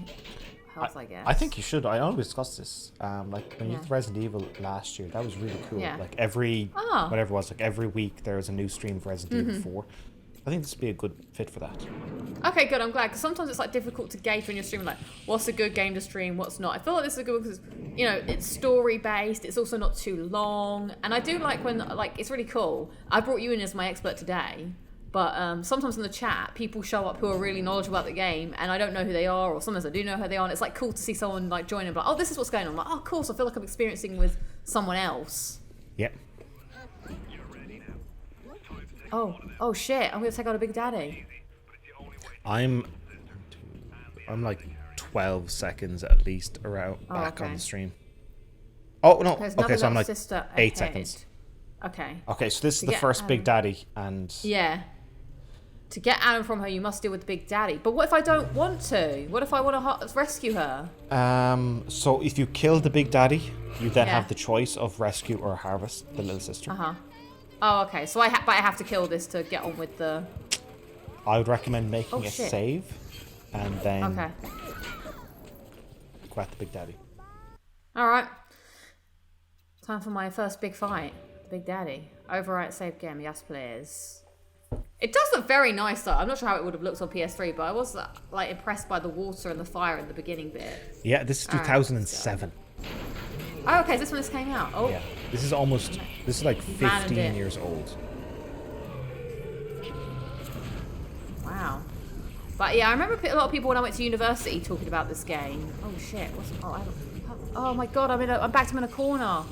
health, I guess. I think you should. I always discussed this. When you did Resident Evil last year, that was really cool. Yeah. Whatever it was, every week there was a new stream for Resident Evil 4. I think this would be a good fit for that. Okay, good. I'm glad, because sometimes it's difficult to gauge when you're streaming. What's a good game to stream? What's not? I feel like this is a good one because it's story based. It's also not too long, and I do like when it's really cool. I brought you in as my expert today, but sometimes in the chat people show up who are really knowledgeable about the game, and I don't know who they are, or sometimes I do know who they are. And it's cool to see someone join and oh, this is what's going on. I'm like, oh, cool. So I feel like I'm experiencing with someone else. Yep. Oh shit! I'm gonna take out a Big Daddy. I'm 12 seconds at least around back on the stream. Oh no! Okay, so I'm 8 seconds. Okay. Okay, so this is the first Big Daddy, and yeah. To get Adam from her, you must deal with the Big Daddy. But what if I don't want to? What if I want to rescue her? So if you kill the Big Daddy, you then have the choice of rescue or harvest the Little Sister. Oh, okay. So I have to kill this to get on with the... I would recommend making a save, and then go at the Big Daddy. Alright. Time for my first big fight. Big Daddy. Overwrite save game. Yes, please. It does look very nice, though. I'm not sure how it would have looked on PS3, but I was impressed by the water and the fire in the beginning bit. Yeah, this is 2007. Oh, okay. Is this when this came out? Oh. Yeah. This is 15 years old. Wow. But yeah, I remember a lot of people when I went to university talking about this game. Oh shit! Oh my god! I'm backed him in a corner.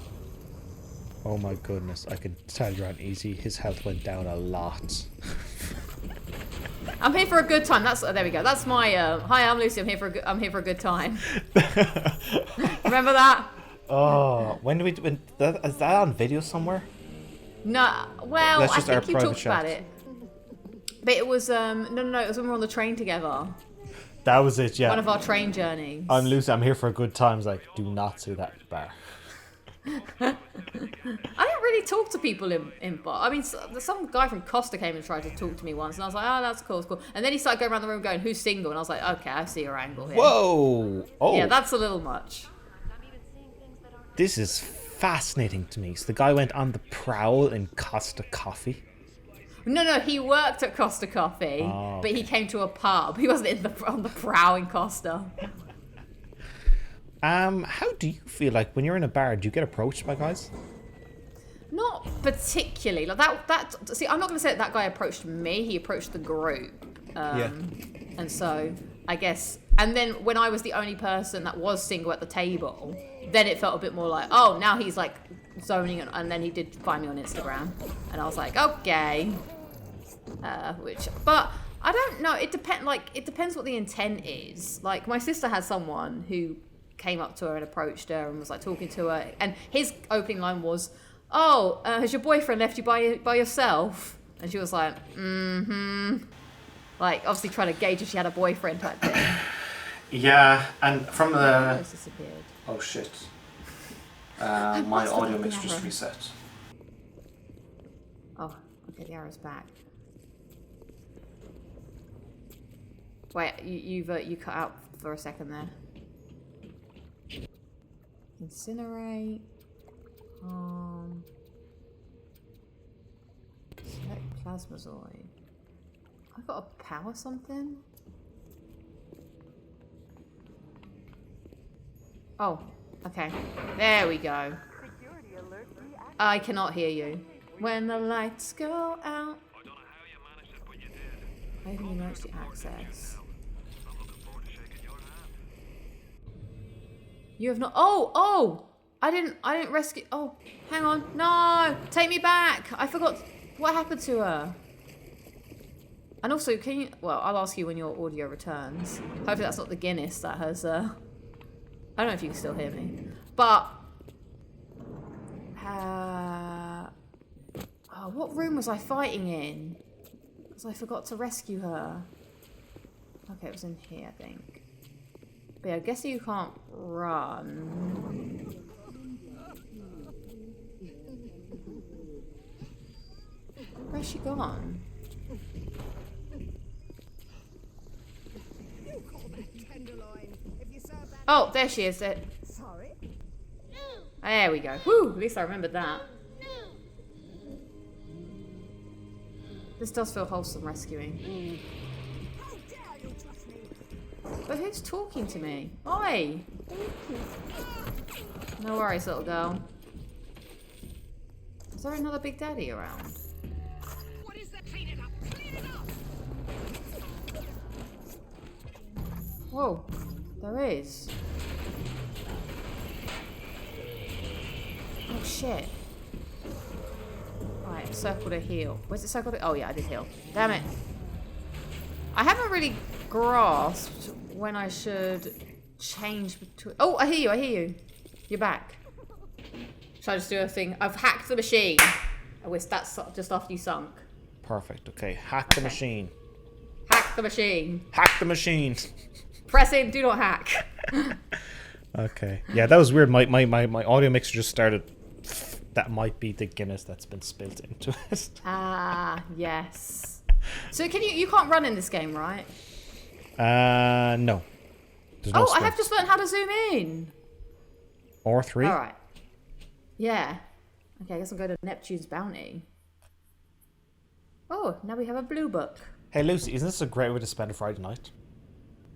Oh my goodness! I can tell you're on easy. His health went down a lot. I'm here for a good time. There we go. That's my hi. I'm Lucy. I'm here for a good time. Remember that? Oh, is that on video somewhere? No. Well, I think you talked about it. But it was no. It was when we were on the train together. That was it. Yeah. One of our train journeys. I'm Lucy. I'm here for a good time. It's do not say that bar. I don't really talk to people in bar. I mean, some guy from Costa came and tried to talk to me once, and I was like, oh, that's cool, it's cool. And then he started going around the room going, who's single? And I was like, okay, I see your angle here. Whoa! Oh. Yeah, that's a little much. This is fascinating to me. So the guy went on the prowl in Costa Coffee. No, he worked at Costa Coffee, but he came to a pub. He wasn't on the prowl in Costa. How do you feel when you're in a bar? Do you get approached by guys? Not particularly like that. See, I'm not going to say that guy approached me. He approached the group. And so I guess, and then when I was the only person that was single at the table, then it felt a bit more like, oh, now he's like zoning, and then he did find me on Instagram, and I was like, okay, but I don't know. It depends what the intent is. Like my sister had someone who came up to her and approached her and was like talking to her, and his opening line was, "Oh, has your boyfriend left you by yourself?" And she was like, "Mm-hmm." Like obviously trying to gauge if she had a boyfriend type thing. Yeah, and from the It's disappeared. oh shit, my audio mix just reset. Oh, okay, the arrow's back. Wait, you cut out for a second there. Incinerate. Select Plasmazoid. I got to power something? Oh, okay. There we go. I cannot hear you. When the lights go out. I don't even emergency access. You have not. Oh! I didn't rescue. Oh, hang on. No! Take me back! I forgot. What happened to her? And also, can you... Well, I'll ask you when your audio returns. Hopefully that's not the Guinness that has... I don't know if you can still hear me. But... Oh, what room was I fighting in? Because I forgot to rescue her. Okay, it was in here, I think. But yeah, I guess you can't run. Where's she gone? Oh, there she is. There we go. Whew, at least I remembered that. This does feel wholesome rescuing. But who's talking to me? Oi! No worries, little girl. Is there another Big Daddy around? What is that? Clean it up! Clean it up! Whoa, there is. Oh shit. Right, circle to heal. Where's it circle to? Oh yeah, I did heal. Damn it. I haven't really grasped when I should change between... Oh, I hear you. You're back. Should I just do a thing? I've hacked the machine. I wish that's just after you sunk. Perfect. Okay, hack the machine. Hack the machine. Hack the machine. Press in, do not hack. Okay. Yeah, that was weird. My audio mixer just started. That might be the Guinness that's been spilled into it. Ah, yes. So you can't run in this game, right? No. There's no I sprint. have just learned how to zoom in. R3? Alright. Yeah. Okay, I guess I'll go to Neptune's Bounty. Oh, now we have a blue book. Hey Lucy, isn't this a great way to spend a Friday night?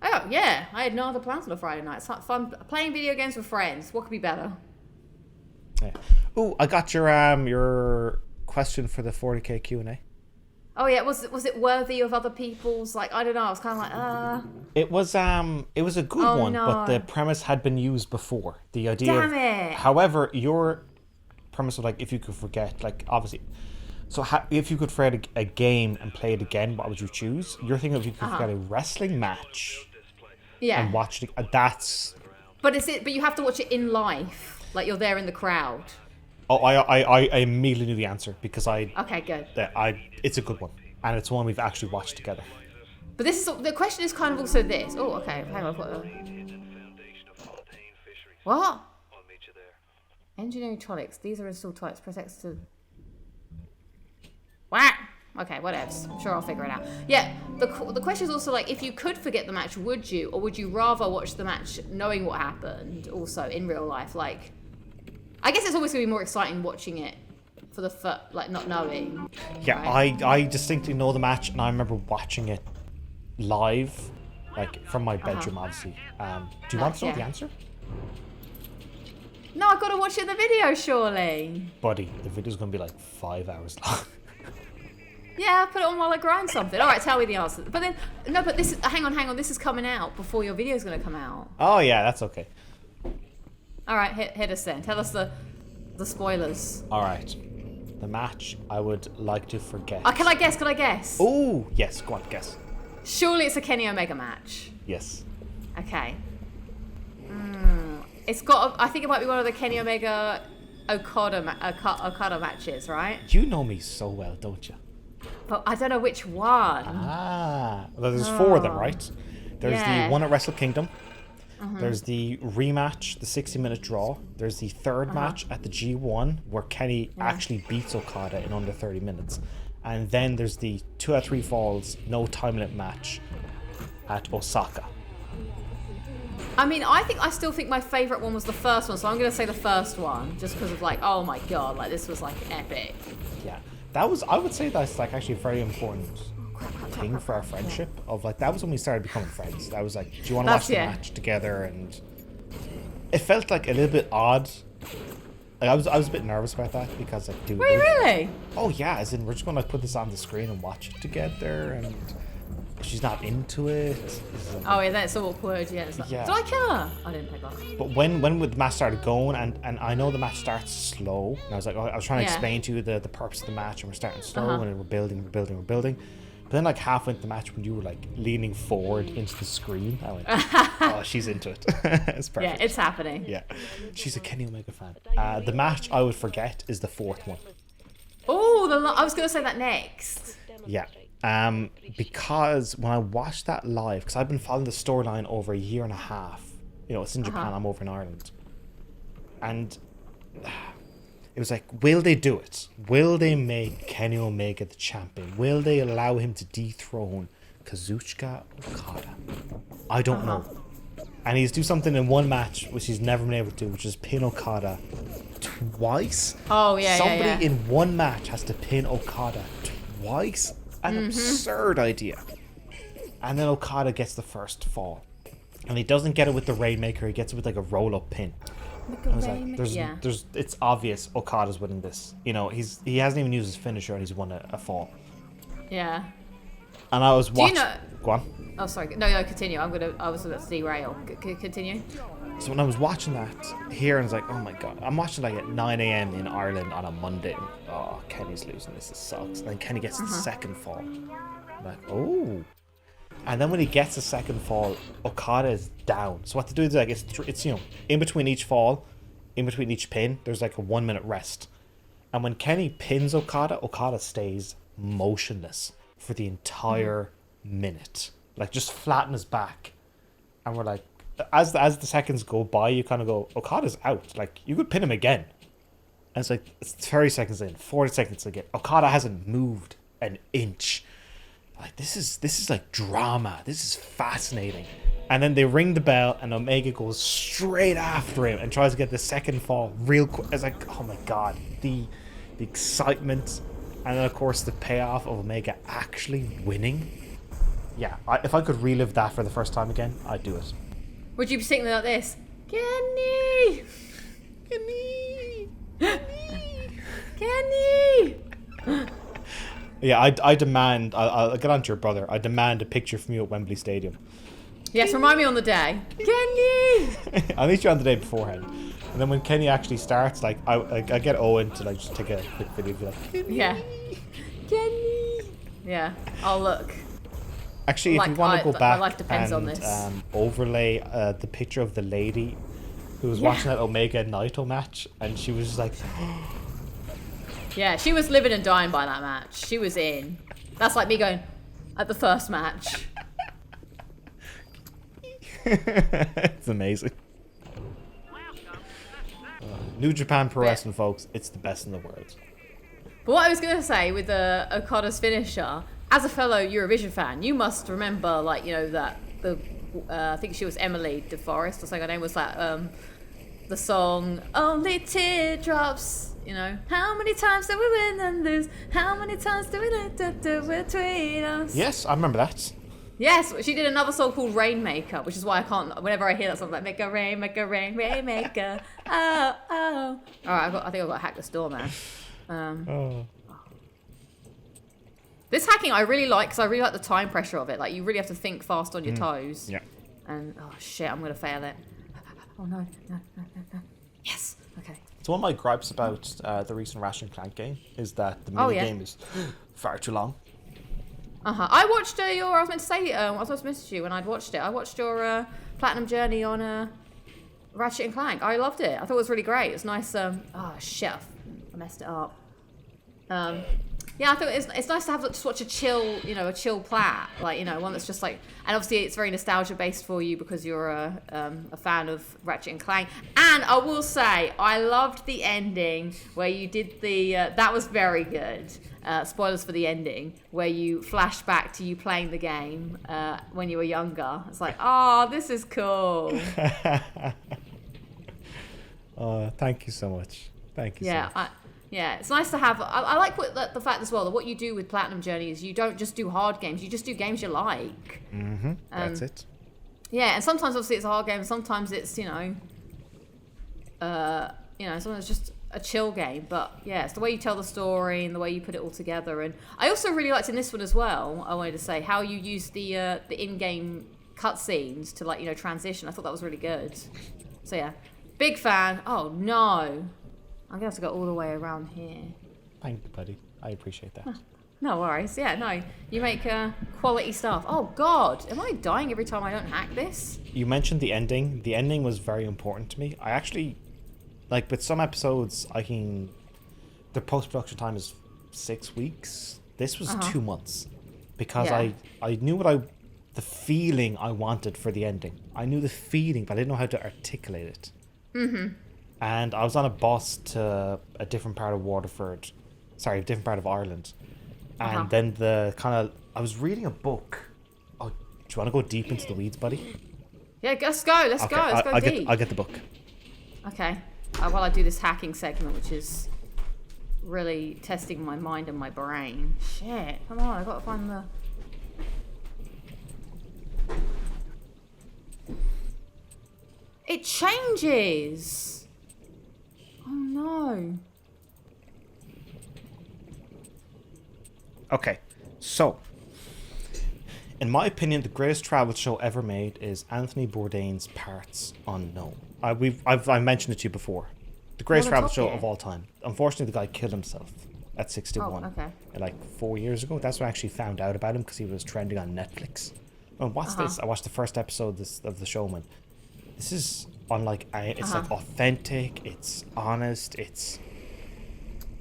Oh, yeah. I had no other plans on a Friday night. It's fun playing video games with friends. What could be better? Yeah. Ooh, I got your question for the 40k Q&A. Oh yeah, was it worthy of other people's? Like, I don't know. I was kind of like, It was a good one, no. but the premise had been used before. The idea. Damn it. However, your premise was like, if you could forget, like obviously. So if you could forget a game and play it again, what would you choose? You're thinking if you could forget a wrestling match. Yeah. And watch it. That's. But you have to watch it in life, like you're there in the crowd. Oh, I immediately knew the answer because I. Okay, good. It's a good one, and it's one we've actually watched together. But the question is kind of also this. Oh, okay. Hang on. What? Engineering tronics. These are installed types. Press X to. What? Okay, whatevs. I'm sure I'll figure it out. Yeah, the question is also like, if you could forget the match, would you? Or would you rather watch the match knowing what happened also in real life? Like, I guess it's always going to be more exciting watching it for the like not knowing. Yeah, right? I distinctly know the match, and I remember watching it live, like from my bedroom, obviously. Do you want to know the answer? No, I've got to watch it in the video, surely. Buddy, the video's going to be like 5 hours long. Yeah, put it on while I grind something. All right, tell me the answer. But then, no, but this is, hang on. This is coming out before your video's going to come out. Oh, yeah, that's okay. All right, hit us then. Tell us the spoilers. All right. The match I would like to forget. Can I guess? Oh, yes. Go on, guess. Surely it's a Kenny Omega match. Yes. Okay. It's got. I think it might be one of the Kenny Omega Okada matches, right? You know me so well, don't you? But I don't know which one. Well, there's 4 of them, right? There's the one at Wrestle Kingdom. There's the rematch, the 60-minute draw. There's the third match at the G1 where Kenny actually beats Okada in under 30 minutes. And then there's the 2 out of 3 falls, no time limit match at Osaka. I mean, I still think my favourite one was the first one, so I'm going to say the first one, just because of like, oh my god, like this was like epic. Yeah, that was, I would say that's like actually a very important thing for our friendship. Of like, that was when we started becoming friends. That was like, do you want to watch the match together? And it felt like a little bit odd. Like, I was a bit nervous about that because like, dude. Were you really? Oh yeah, as in we're just gonna like put this on the screen and watch it together, and she's not into it. Oh yeah, that's awkward. Yeah. Did I kill her? I didn't pick that. But when the match started going, and I know the match starts slow, and I was like, I was trying to explain to you the purpose of the match, and we're starting slow, and we're building. But then like halfway into the match, when you were like leaning forward into the screen, I went, oh, she's into it. It's perfect. Yeah, it's happening. Yeah, she's a Kenny Omega fan. The match I would forget is the 4th one. Oh, I was going to say that next. Yeah. Because when I watched that live, because I've been following the storyline over a year and a half. You know, it's in Japan, I'm over in Ireland. And it was like, will they do it? Will they make Kenny Omega the champion? Will they allow him to dethrone Kazuchika Okada? I don't know. And he's do something in one match which he's never been able to do, which is pin Okada twice. Oh yeah, Somebody in one match has to pin Okada twice. An absurd idea. And then Okada gets the first fall, and he doesn't get it with the Rainmaker. He gets it with like a roll-up pin. I was like, there's, it's obvious Okada's winning this. You know, he hasn't even used his finisher, and he's won a fall. Yeah. And I was watching. Do you know? Go on. Oh, sorry. No, continue. I was about to derail. Continue. So when I was watching that here, and I was like, oh my god, I'm watching like at 9 a.m. in Ireland on a Monday. Oh, Kenny's losing this. It sucks. And then Kenny gets the second fall. I'm like, oh. And then when he gets the second fall, Okada is down. So what to do is like, it's you know, in between each fall, in between each pin, there's like a 1 minute rest. And when Kenny pins Okada, Okada stays motionless for the entire minute, like just flat on his back. And we're like, as the seconds go by, you kind of go, Okada's out. Like, you could pin him again. And it's like, it's 30 seconds in, 40 seconds again. Okada hasn't moved an inch. Like, this is like drama. This is fascinating. And then they ring the bell, and Omega goes straight after him and tries to get the second fall real quick. It's like, oh my god, the excitement, and then of course the payoff of Omega actually winning. Yeah, if I could relive that for the first time again, I'd do it. Would you be singing like this? Kenny! Kenny! Kenny! Yeah, I demand, I'll get on to your brother, I demand a picture from you at Wembley Stadium. Yes, remind me on the day. Kenny! I'll meet you on the day beforehand. And then when Kenny actually starts, like, I get Owen to like just take a quick video and be like, Kenny! Yeah. Kenny! Yeah, I'll look. Actually, if you want to go back and on this. Overlay the picture of the lady who was watching that Omega Naito match, and she was just like, yeah, she was living and dying by that match. She was in. That's like me going at the first match. It's amazing. New Japan Pro Wrestling, folks, it's the best in the world. But what I was going to say with the Okada's finisher, as a fellow Eurovision fan, you must remember, like, you know, that I think she was Emily DeForest, or something. Her name was that the song "Only Teardrops." You know, how many times do we win and lose? How many times do we let between us? Yes, I remember that. Yes, she did another song called Rainmaker, which is why I can't. Whenever I hear that song, I'm like, make a rain, Rainmaker. Oh, oh. All right, I think I've got to hack this door, man. This hacking I really like because I really like the time pressure of it. Like you really have to think fast on your toes. Yeah. And oh shit, I'm gonna fail it. Oh no. Yes. Okay. So one of my gripes about the recent Ratchet & Clank game is that the mini game is far too long. I watched I was meant to say, I was supposed to message you when I'd watched it. I watched your Platinum Journey on Ratchet & Clank. I loved it. I thought it was really great. It was nice. Oh shit, I messed it up. Yeah, I thought it's nice to have just watch a chill plat, like one that's just like, and obviously it's very nostalgia based for you because you're a fan of Ratchet and Clank. And I will say I loved the ending where you did the that was very good. Spoilers for the ending where you flash back to you playing the game when you were younger. It's like, oh, this is cool. Thank you so much. Thank you. So much. Yeah, it's nice to have. I like the fact as well that what you do with Platinum Journey is you don't just do hard games. You just do games you like. Mm-hmm. That's it. Yeah, and sometimes obviously it's a hard game. Sometimes it's sometimes it's just a chill game. But yeah, it's the way you tell the story and the way you put it all together. And I also really liked in this one as well. I wanted to say how you use the in-game cutscenes to transition. I thought that was really good. So yeah, big fan. Oh no. I'm going to have to go all the way around here. Thank you, buddy. I appreciate that. No worries. Yeah, no. You make quality stuff. Oh, God. Am I dying every time I don't hack this? You mentioned the ending. The ending was very important to me. I actually, with some episodes, the post-production time is 6 weeks. This was 2 months. Because I knew the feeling I wanted for the ending. I knew the feeling, but I didn't know how to articulate it. Mm-hmm. And I was on a bus to a different part of a different part of Ireland. And then I was reading a book. Oh, do you want to go deep into the weeds, buddy? Yeah, let's go. Let's go deep. I'll get the book. Okay. While I do this hacking segment, which is really testing my mind and my brain. Shit. Come on, I've got to find the... It changes! Oh no. Okay, so in my opinion, the greatest travel show ever made is Anthony Bourdain's Parts Unknown. I've mentioned it to you before. The greatest travel show of all time. Unfortunately, the guy killed himself at 61. Oh, okay. 4 years ago. That's when I actually found out about him because he was trending on Netflix. And what's this? I watched the first episode of The Showman. This is it's authentic, it's honest, it's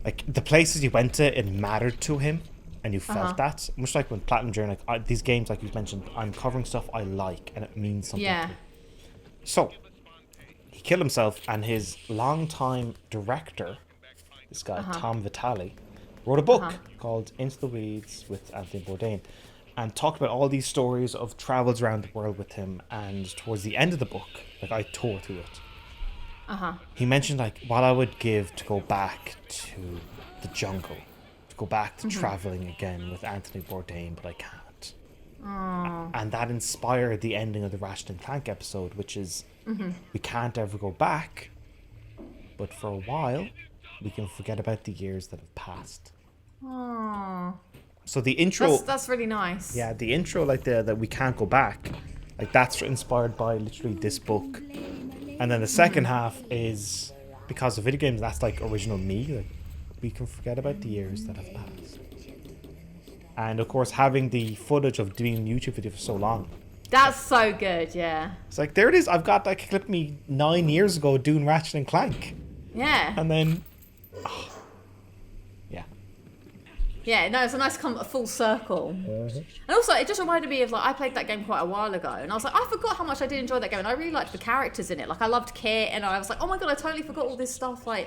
the places you went to, it mattered to him and you felt that. Much like when Platinum Journey, these games, like you mentioned, I'm covering stuff I like and it means something to me. So he killed himself, and his longtime director, this guy Tom Vitale, wrote a book called Into the Weeds with Anthony Bourdain, and talked about all these stories of travels around the world with him. And towards the end of the book, I tore through it. He mentioned what I would give to go back to the jungle, to go back to traveling again with Anthony Bourdain, but I can't. And that inspired the ending of the Ratchet & Clank episode, which is we can't ever go back, but for a while we can forget about the years that have passed. So the intro... That's really nice. Yeah, the intro, that we can't go back, that's inspired by literally this book. And then the second half is, because of video games, that's original me. We can forget about the years that have passed. And of course, having the footage of doing a YouTube video for so long. That's so good, yeah. It's there it is. I've got that clip of me 9 years ago doing Ratchet & Clank. Yeah. And then... Yeah, no, it's a nice full circle. And also, it just reminded me of, I played that game quite a while ago, and I was I forgot how much I did enjoy that game, and I really liked the characters in it. I loved Kit, and I was oh my god, I totally forgot all this stuff. I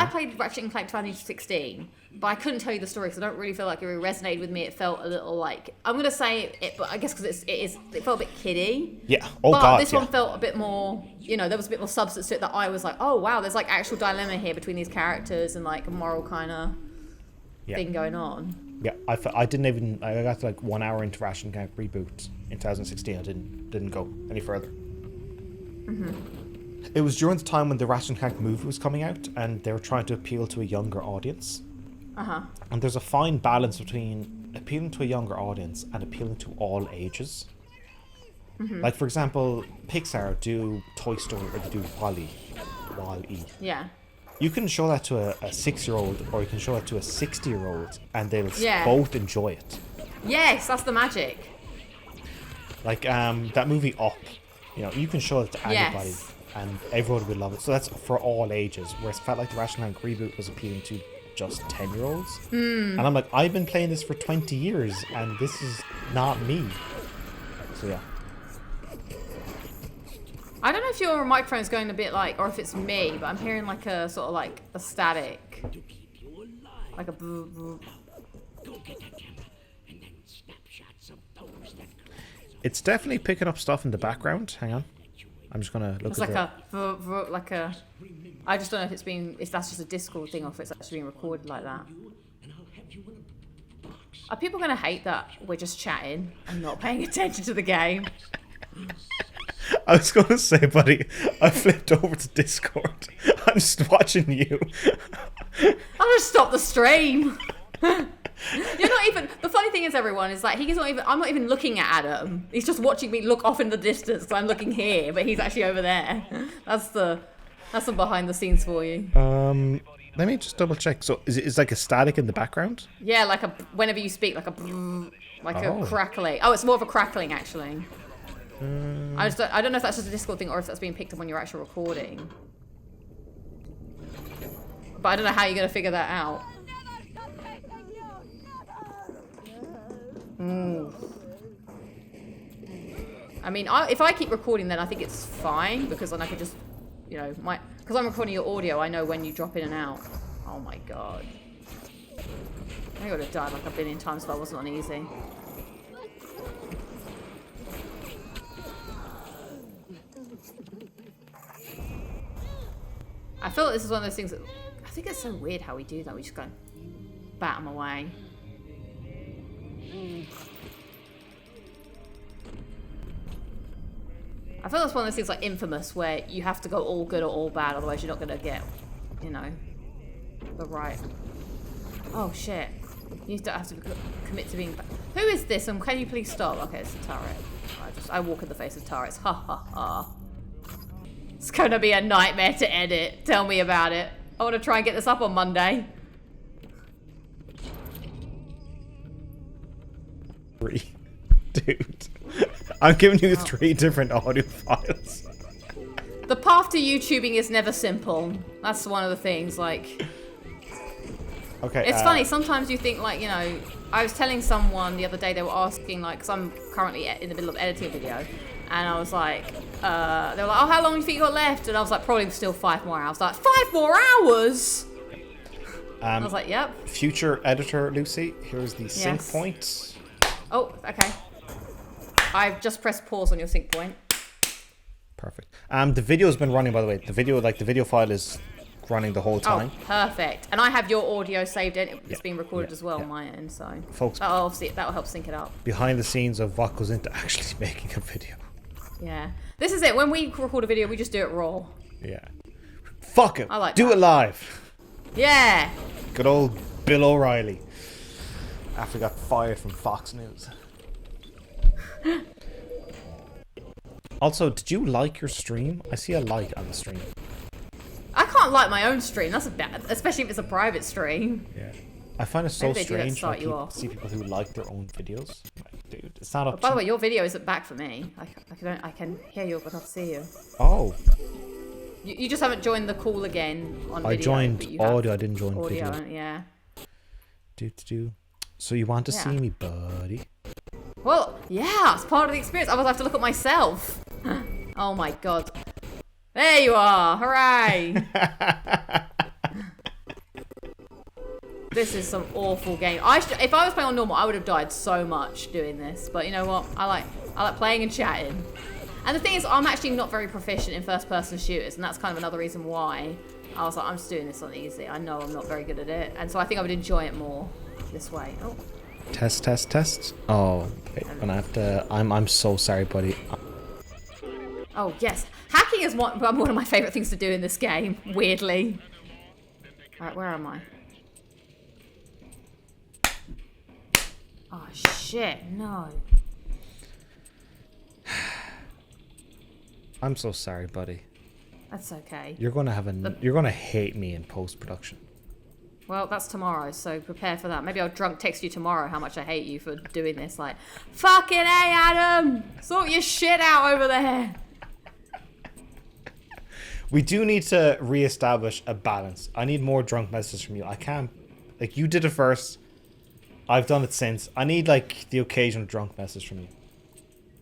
played Ratchet & Clank 2016, but I couldn't tell you the story because I don't really feel like it really resonated with me. It felt a little I'm going to say it, but I guess because it felt a bit kiddie. Yeah, but this one felt a bit more, there was a bit more substance to it that I was oh wow, there's actual dilemma here between these characters and a moral kind of... thing going on. Yeah, I didn't even. I got to like 1 hour into Ratchet & Clank Reboot in 2016. I didn't go any further. It was during the time when the Ratchet & Clank movie was coming out, and they were trying to appeal to a younger audience. And there's a fine balance between appealing to a younger audience and appealing to all ages. Like, for example, Pixar do Toy Story or they do WALL-E. Yeah. You can show that to a 6-year-old or you can show it to a 60-year-old and they'll both enjoy it. Yes, that's the magic. Like that movie Up, you know, you can show it to anybody and everyone would love it. So that's for all ages. Whereas it felt like the Ratchet & Clank Reboot was appealing to just 10-year-olds. And I'm like, I've been playing this for 20 years and this is not me. So yeah. I don't know if your microphone's going a bit like, or if it's me, but I'm hearing like a sort of like a static. Like a It's definitely picking up stuff in the background. Hang on. I'm just gonna look at it. Like a I just don't know if that's just a Discord thing or if it's actually being recorded like that. Are people gonna hate that we're just chatting and not paying attention to the game? I was going to say, buddy, I flipped over to Discord. I'm just watching you. I'll just stop the stream. You're not even... The funny thing is, everyone, is like, I'm not even looking at Adam. He's just watching me look off in the distance, so I'm looking here, but he's actually over there. That's some behind the scenes for you. Let me just double check. So, is like a static in the background? Yeah, like whenever you speak, like a crackling. Oh, it's more of a crackling, actually. I don't know if that's just a Discord thing or if that's being picked up on your actual recording. But I don't know how you're going to figure that out. I mean, if I keep recording, then I think it's fine because then I could just, you know, because I'm recording your audio, I know when you drop in and out. Oh my god. I would have died like a billion times if I wasn't on easy. I feel like this is one of those things that... I think it's so weird how we do that. We just go bat them away. I feel that's one of those things like Infamous where you have to go all good or all bad, otherwise you're not going to get, you know, the right... Oh, shit. You don't have to commit to being... Who is this? And can you please stop? Okay, it's a turret. I walk in the face of turrets. Ha ha ha. It's going to be a nightmare to edit. Tell me about it. I want to try and get this up on Monday. Dude. I'm giving you 3 different audio files. The path to YouTubing is never simple. That's one of the things, like... Okay. It's funny, sometimes you think, like, you know... I was telling someone the other day, they were asking, like, because I'm currently in the middle of editing a video, and I was like, they were like, oh, how long do you think you got left? And I was like, probably still 5 more hours. Like, 5 more hours? I was like, yep. Future editor Lucy, here's the sync point. Oh, okay. I've just pressed pause on your sync point. Perfect. The video's been running, by the way. The video file is running the whole time. Oh, perfect. And I have your audio saved in. It's being recorded as well on my end, so folks, that'll help sync it up. Behind the scenes of what goes into actually making a video. Yeah. This is it. When we record a video, we just do it raw. Yeah. Fuck it. I like do that. it live. Yeah. Good old Bill O'Reilly. After he got fired from Fox News. Also, did you like your stream? I see a like on the stream. I can't like my own stream. That's bad, especially if it's a private stream. Yeah. I find it so strange when I see people who like their own videos. Like, dude, it's not up By the way, your video isn't back for me. I can hear you, but I can't see you. Oh. You just haven't joined the call again on video. I joined audio, I didn't join audio, video. Yeah. So you want to see me, buddy? Well, yeah, it's part of the experience. Otherwise I have to look at myself. Oh my god. There you are. Hooray. This is some awful game. If I was playing on normal, I would have died so much doing this. But you know what? I like playing and chatting. And the thing is, I'm actually not very proficient in first-person shooters, and that's kind of another reason why I was like, I'm just doing this on easy. I know I'm not very good at it, and so I think I would enjoy it more. this way. Oh. Test, test, test. Oh, wait, I'm gonna have to. I'm so sorry, buddy. Oh yes, hacking is one of my favourite things to do in this game. Weirdly. All right, where am I? Oh shit! No. I'm so sorry, buddy. That's okay. You're gonna hate me in post-production. Well, that's tomorrow, so prepare for that. Maybe I'll drunk text you tomorrow how much I hate you for doing this. Like, fucking hey, Adam! Sort your shit out over there! We do need to re-establish a balance. I need more drunk messages from you. I can't... Like, you did it first. I've done it since. I need, like, the occasional drunk message from you.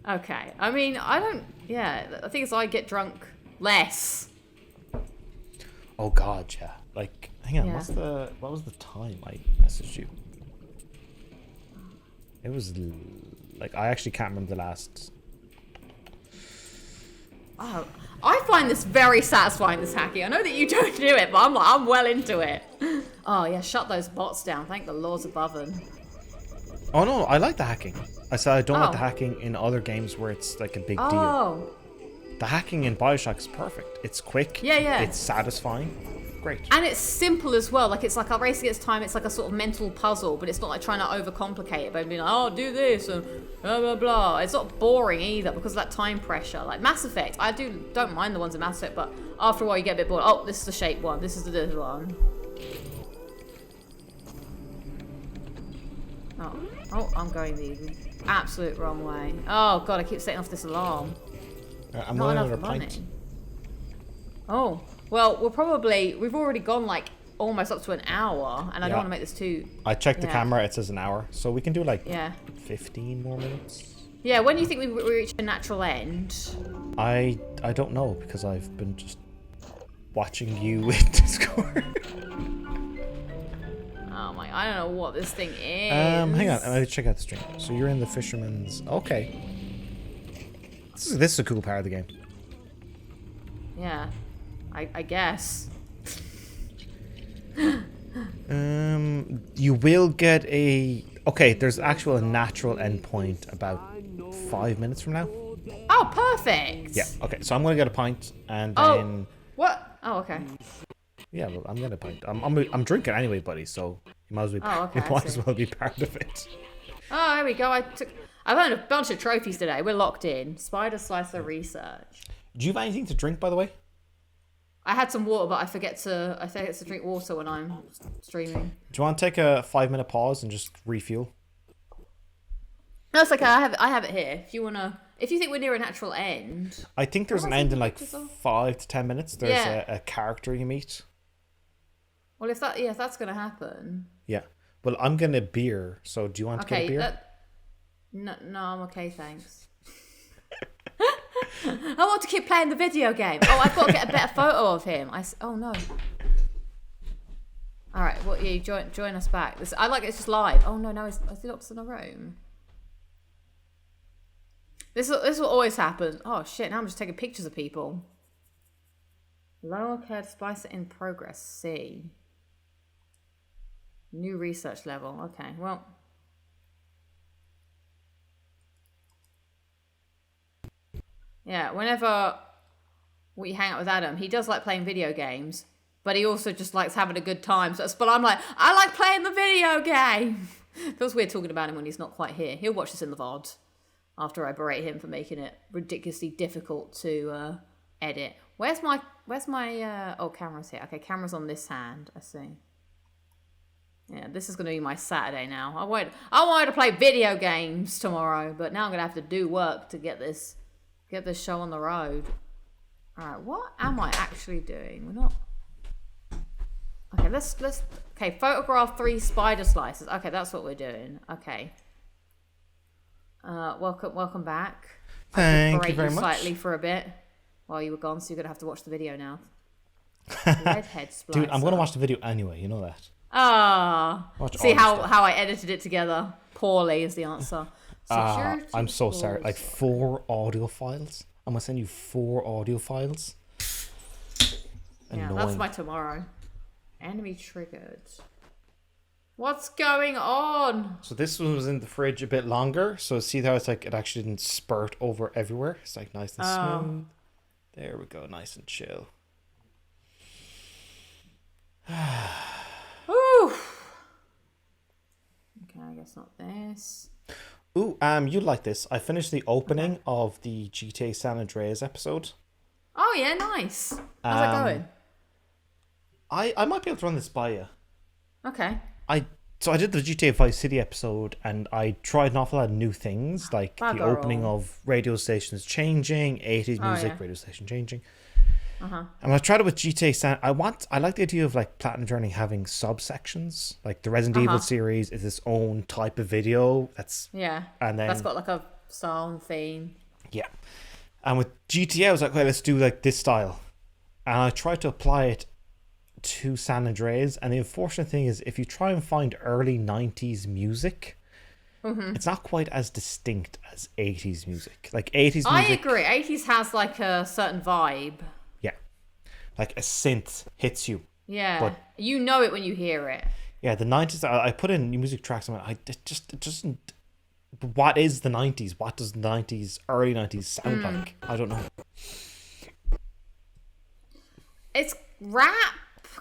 Okay. I mean, I don't... Yeah, the thing is I get drunk less. Oh, God, yeah. Like, hang on. Yeah. What was the time I messaged you? It was... Like, I actually can't remember the last... Oh, I find this very satisfying, this hacking. I know that you don't do it, but I'm well into it. Oh, yeah, shut those bots down. Thank the laws above them. Oh, no, I like the hacking. I said I don't like the hacking in other games where it's, like, a big deal. The hacking in BioShock is perfect. It's quick. Yeah, yeah. It's satisfying. Great. And it's simple as well. Like, it's like a race against time. It's like a sort of mental puzzle, but it's not like trying to overcomplicate it by being like, oh, do this and blah, blah, blah. It's not boring either because of that time pressure. Like Mass Effect, I don't mind the ones in Mass Effect, but after a while you get a bit bored. Oh, this is the shape one. This is the one. Oh, I'm going the absolute wrong way. Oh, God, I keep setting off this alarm. I'm not running enough out of money. pints. Oh, well, we've already gone like almost up to an hour, and I don't want to make this too... I checked the camera, it says an hour, so we can do like 15 more minutes. Yeah, when do you think we reach a natural end? I don't know, because I've been just watching you with Discord. Oh my, I don't know what this thing is. Hang on, let me check out the stream. So you're in the Fisherman's... Okay. This is a cool part of the game. Yeah, I guess. You will get a... Okay, there's actual natural endpoint about 5 minutes from now. Oh, perfect! Yeah, okay, so I'm going to get a pint, and then... What? Oh, okay. Yeah, well, I'm getting a pint. I'm drinking anyway, buddy, so you might as well be part of it. Oh, there we go. I've earned a bunch of trophies today. We're locked in. Spider Slicer Research. Do you have anything to drink, by the way? I had some water, but I forget to drink water when I'm streaming. Do you want to take a 5-minute pause and just refuel? No, it's okay. I have it here. If you think we're near a natural end. I think there's an end in like 5 to 10 minutes. There's a character you meet. Well, if that's gonna happen. Yeah. Well, I'm gonna beer. So do you want to get a beer? No, I'm okay, thanks. I want to keep playing the video game. Oh, I've got to get a better photo of him. Oh no. All right, well, yeah, join us back. I like it's just live. Oh no, is he locked in a room? This will always happen. Oh shit! Now I'm just taking pictures of people. Lower curve splicer in progress. C. New research level. Okay, well. Yeah, whenever we hang out with Adam, he does like playing video games, but he also just likes having a good time. But I'm like, I like playing the video game. Feels weird talking about him when he's not quite here. He'll watch this in the VOD after I berate him for making it ridiculously difficult to edit. Where's my oh, camera's here. Okay, camera's on this hand. I see. Yeah, this is going to be my Saturday now. I wanted to play video games tomorrow, but now I'm going to have to do work to get this show on the road. Alright, what am I actually doing? We're not... Okay, let's... Okay, photograph 3 spider slices. Okay, that's what we're doing. Okay. Welcome back. Thank you very much. Slightly for a bit while you were gone, so you're going to have to watch the video now. Redhead splicer. Dude, I'm going to watch the video anyway, you know that. Ah. See how I edited it together? Poorly is the answer. I'm so sorry. Like 4 audio files. I'm gonna send you 4 audio files. Yeah, that's my tomorrow. Enemy triggered. What's going on? So this one was in the fridge a bit longer. So see how it's like it actually didn't spurt over everywhere. It's like nice and smooth. There we go, nice and chill. Ooh. Okay, I guess not this. Ooh, you like this. I finished the opening of the GTA San Andreas episode. Oh yeah, nice. How's that going? I might be able to run this by you. Okay. So I did the GTA Vice City episode, and I tried an awful lot of new things, like the opening of radio stations changing, 80s music, radio station changing. And when I tried it with GTA San, I like the idea of like Platinum Journey having subsections. Like the Resident Evil series is its own type of video. And then that's got like a song theme. Yeah. And with GTA, I was like, okay, let's do like this style. And I tried to apply it to San Andreas, and the unfortunate thing is if you try and find early 90s music, it's not quite as distinct as 80s music. Like 80s music, I agree. 80s has like a certain vibe. Yeah. Like a synth hits you. Yeah. But you know it when you hear it. Yeah, the 90s, I put in new music tracks and it just doesn't. What is the 90s? What does the 90s, early 90s sound like? I don't know. It's rap,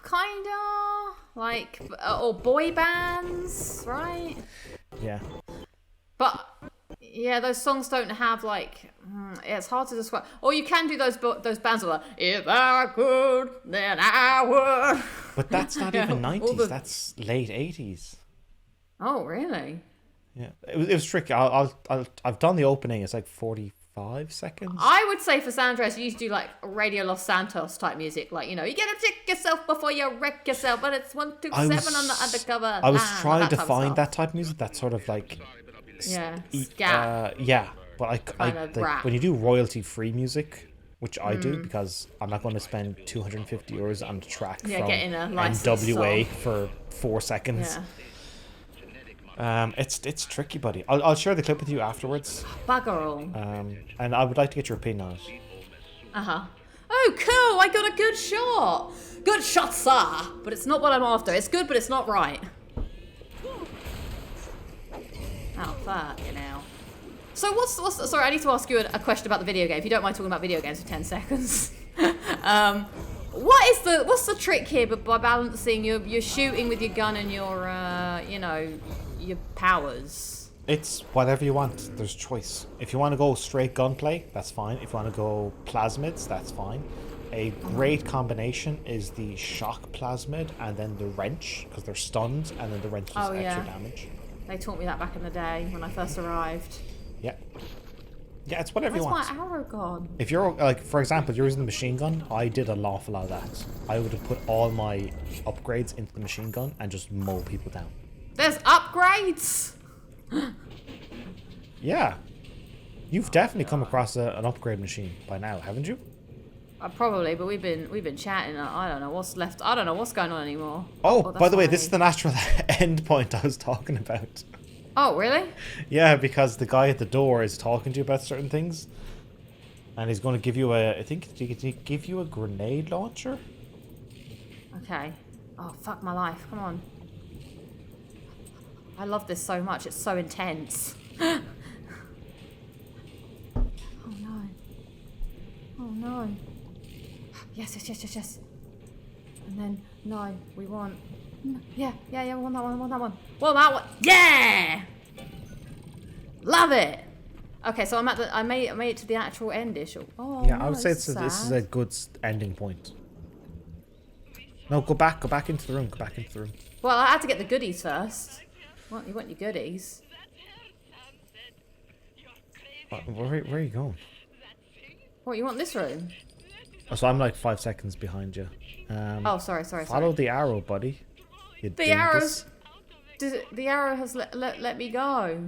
kind of like, or boy bands, right? Yeah. But yeah, those songs don't have like. It's hard to describe. Or you can do those bands that are like, if I could, then I would. But that's not even 90s. That's late 80s. Oh really? Yeah, it was tricky. I've done the opening. It's like 45 seconds. I would say for San Andreas, you used to do like Radio Los Santos type music, like you gotta check yourself before you wreck yourself. But it's 127 on the undercover. I was trying to find that type of music. That's sort of like scat. Yeah, but I like, when you do royalty free music, which I do because I'm not going to spend €250 on a track from NWA for 4 seconds. Yeah. It's tricky, buddy. I'll share the clip with you afterwards. Bugger all. And I would like to get your opinion on it. Oh, cool! I got a good shot. Good shot, sir. But it's not what I'm after. It's good, but it's not right. Oh, fuck you now. So what's sorry? I need to ask you a question about the video game. If you don't mind talking about video games for 10 seconds. What's the trick here? But by balancing your shooting with your gun and your your powers. It's whatever you want. There's choice. If you want to go straight gunplay, that's fine. If you want to go plasmids, that's fine. A great combination is the shock plasmid and then the wrench, because they're stunned, and then the wrench does extra damage. They taught me that back in the day when I first arrived. Yeah. Yeah, it's whatever you want. Where's my arrow gone? If you're, like, for example, you're using the machine gun, I did an awful lot of that. I would have put all my upgrades into the machine gun and just mow people down. There's upgrades? Yeah. You've definitely come across an upgrade machine by now, haven't you? Probably, but we've been chatting. I don't know what's left. I don't know what's going on anymore. Oh, by the way, this is the natural end point I was talking about. Oh, really? Yeah, because the guy at the door is talking to you about certain things. And he's going to give you I think, did he give you a grenade launcher? Okay. Oh, fuck my life. Come on. I love this so much. It's so intense. Oh, no. Oh, no. Yes. And then, no, we want... Yeah, we want that one, Want that one. Yeah! Love it! Okay, so I made it to the actual end-ish. Oh, yeah, no, I would say this is a good ending point. No, go back into the room, Well, I had to get the goodies first. What, you want your goodies? Where are you going? What, you want this room? Oh, so I'm like 5 seconds behind you. Oh, sorry. Follow the arrow, buddy. The arrow has let me go.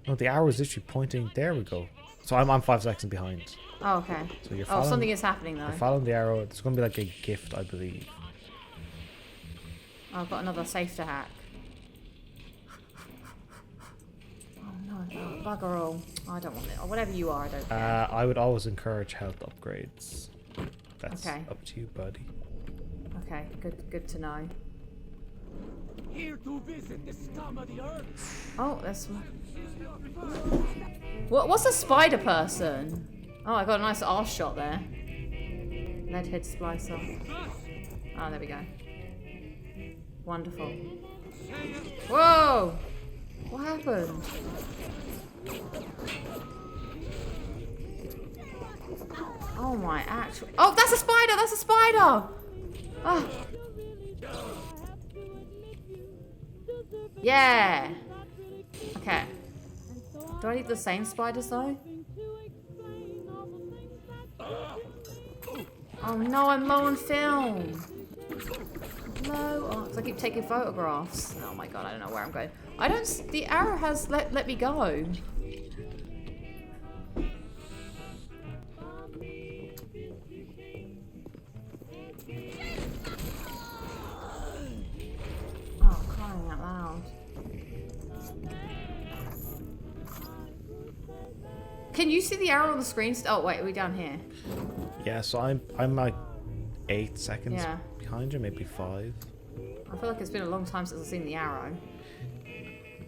No, the arrow is literally pointing. There we go. So I'm 5 seconds behind. Oh, okay. So you're following, something is happening though. You're following the arrow. It's going to be like a gift, I believe. Oh, I've got another safe to hack. Oh no, bugger all. I don't want it. Or whatever you are, I don't care. I would always encourage health upgrades. That's up to you, buddy. Okay, good to know. Here to visit the scum of the earth. Oh, that's... What's a spider person? Oh, I got a nice arse shot there. Lead head splicer. Oh, there we go. Wonderful. Whoa! What happened? Oh my actual... Oh, that's a spider! That's a spider! Oh. Yeah! Okay. Do I need the same spiders though? Oh no, I'm low on film! Low on... 'cause I keep taking photographs. Oh my god, I don't know where I'm going. I don't... The arrow has let me go. Oh, crying out loud. Can you see the arrow on the screen? Oh wait, are we down here? Yeah, so I'm like 8 seconds Yeah. behind you, maybe 5. I feel like it's been a long time since I've seen the arrow.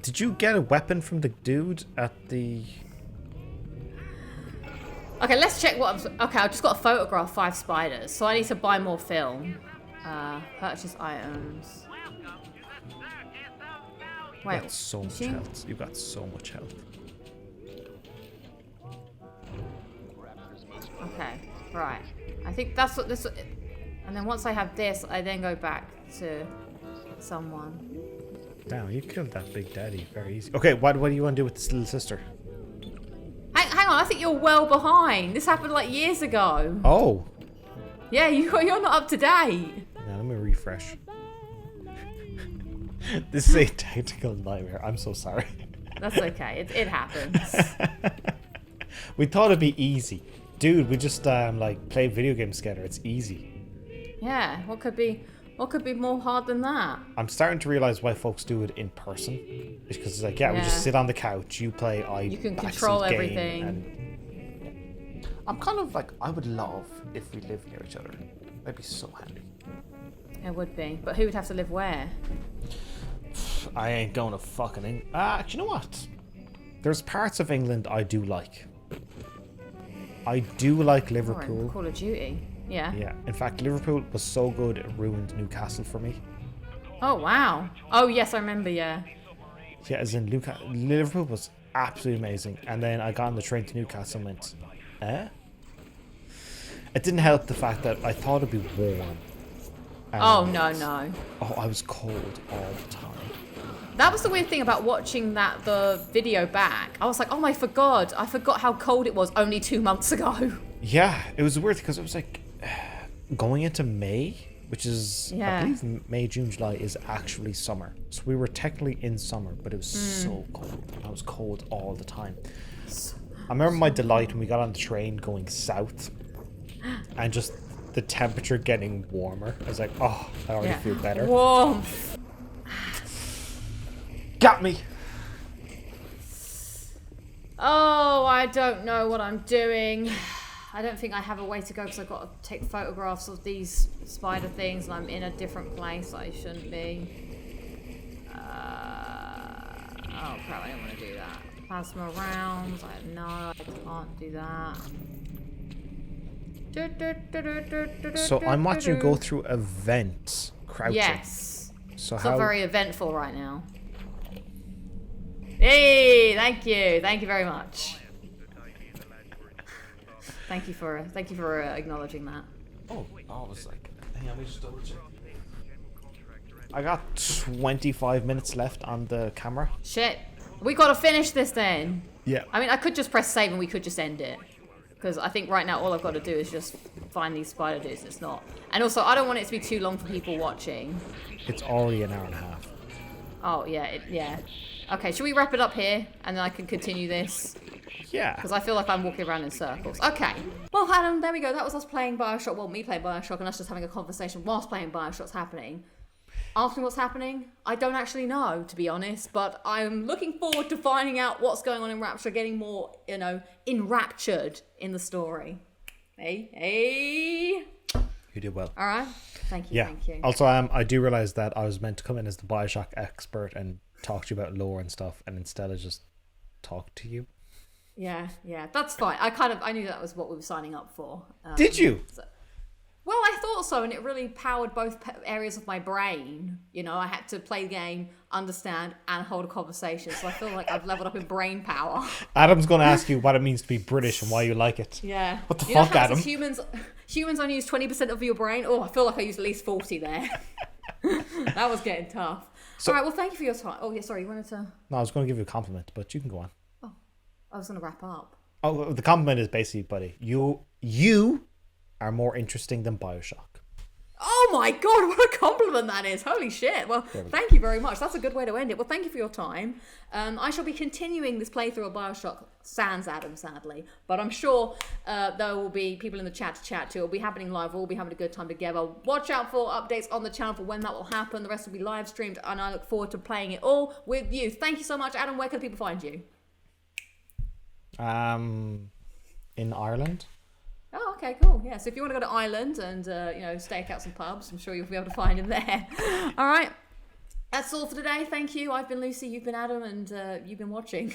Did you get a weapon from the dude at the... Okay, let's check what I'm... Okay, I've just got to photograph 5 spiders, so I need to buy more film. Purchase items. Wait, You've got so much health. You've got so much health. Okay, right. I think that's what this... And then once I have this, I then go back to someone. Damn, you killed that big daddy very easy. Okay, what do you want to do with this little sister? Hang on, I think you're well behind. This happened like years ago. Oh. Yeah, you're not up to date. Now let me refresh. This is a technical nightmare. I'm so sorry. That's okay. It happens. We thought it'd be easy. Dude, we just like play video games together. It's easy. Yeah, what could be more hard than that? I'm starting to realize why folks do it in person. It's because it's like, yeah, we just sit on the couch, you play, you can control everything. And I'm kind of like, I would love if we lived near each other. That'd be so handy. It would be, but who would have to live where? I ain't going to fucking England. Do you know what? There's parts of England I do like. I do like Liverpool. Call of Duty. Yeah. Yeah. In fact, Liverpool was so good it ruined Newcastle for me. Oh wow. Oh yes, I remember. Yeah. Yeah, as in Liverpool was absolutely amazing, and then I got on the train to Newcastle and went, eh? It didn't help the fact that I thought it'd be warm. Oh no. Oh, I was cold all the time. That was the weird thing about watching the video back. I was like, oh my god, I forgot how cold it was only 2 months ago. Yeah, it was weird because it was like going into May, which is, I believe May, June, July is actually summer. So we were technically in summer, but it was so cold. I was cold all the time. I remember my delight when we got on the train going south and just the temperature getting warmer. I was like, oh, I already feel better. Warmth. Got me. Oh, I don't know what I'm doing. I don't think I have a way to go because I've got to take photographs of these spider things and I'm in a different place I shouldn't be. Oh crap, I don't want to do that. Plasma rounds, I can't do that. So I'm watching you go through events, crouching. Yes. So it's how... not very eventful right now. Hey, thank you very much. Thank you for acknowledging that. Oh, I was like, hang on, let me just double check. I got 25 minutes left on the camera. Shit, we gotta finish this then. Yeah. I mean, I could just press save and we could just end it. Because I think right now all I've got to do is just find these spider dudes. It's not. And also, I don't want it to be too long for people watching. It's already an hour and a half. Oh, yeah, yeah. Okay, should we wrap it up here? And then I can continue this? Yeah. Because I feel like I'm walking around in circles. Okay. Well, Adam, there we go. That was us playing BioShock. Well, me playing BioShock and us just having a conversation whilst playing BioShock's happening. Asking what's happening, I don't actually know, to be honest. But I'm looking forward to finding out what's going on in Rapture, getting more, enraptured in the story. Hey. You did well. All right. Thank you. Yeah. Thank you. Also, I do realize that I was meant to come in as the BioShock expert and talk to you about lore and stuff, and instead I just talked to you. Yeah. That's fine. I knew that was what we were signing up for. Did you? Well, I thought so, and it really powered both areas of my brain. You know, I had to play the game, understand, and hold a conversation. So I feel like I've leveled up in brain power. Adam's going to ask you what it means to be British and why you like it. Yeah. What the fuck, Adam? Humans only use 20% of your brain. Oh, I feel like I used at least 40 there. That was getting tough. All right, well, thank you for your time. Oh, yeah, sorry, you wanted to... No, I was going to give you a compliment, but you can go on. Oh, I was going to wrap up. Oh, the compliment is basically, buddy, you are more interesting than BioShock. Oh my god, what a compliment that is. Holy shit. Well, thank you very much. That's a good way to end it. Well, thank you for your time. I shall be continuing this playthrough of BioShock sans Adam, sadly. But I'm sure there will be people in the chat to chat to. It'll be happening live. We'll all be having a good time together. Watch out for updates on the channel for when that will happen. The rest will be live streamed, and I look forward to playing it all with you. Thank you so much, Adam. Where can people find you? In Ireland. Oh, okay, cool. Yeah, so if you want to go to Ireland and, stake out some pubs, I'm sure you'll be able to find him there. All right. That's all for today. Thank you. I've been Lucy, you've been Adam, and you've been watching.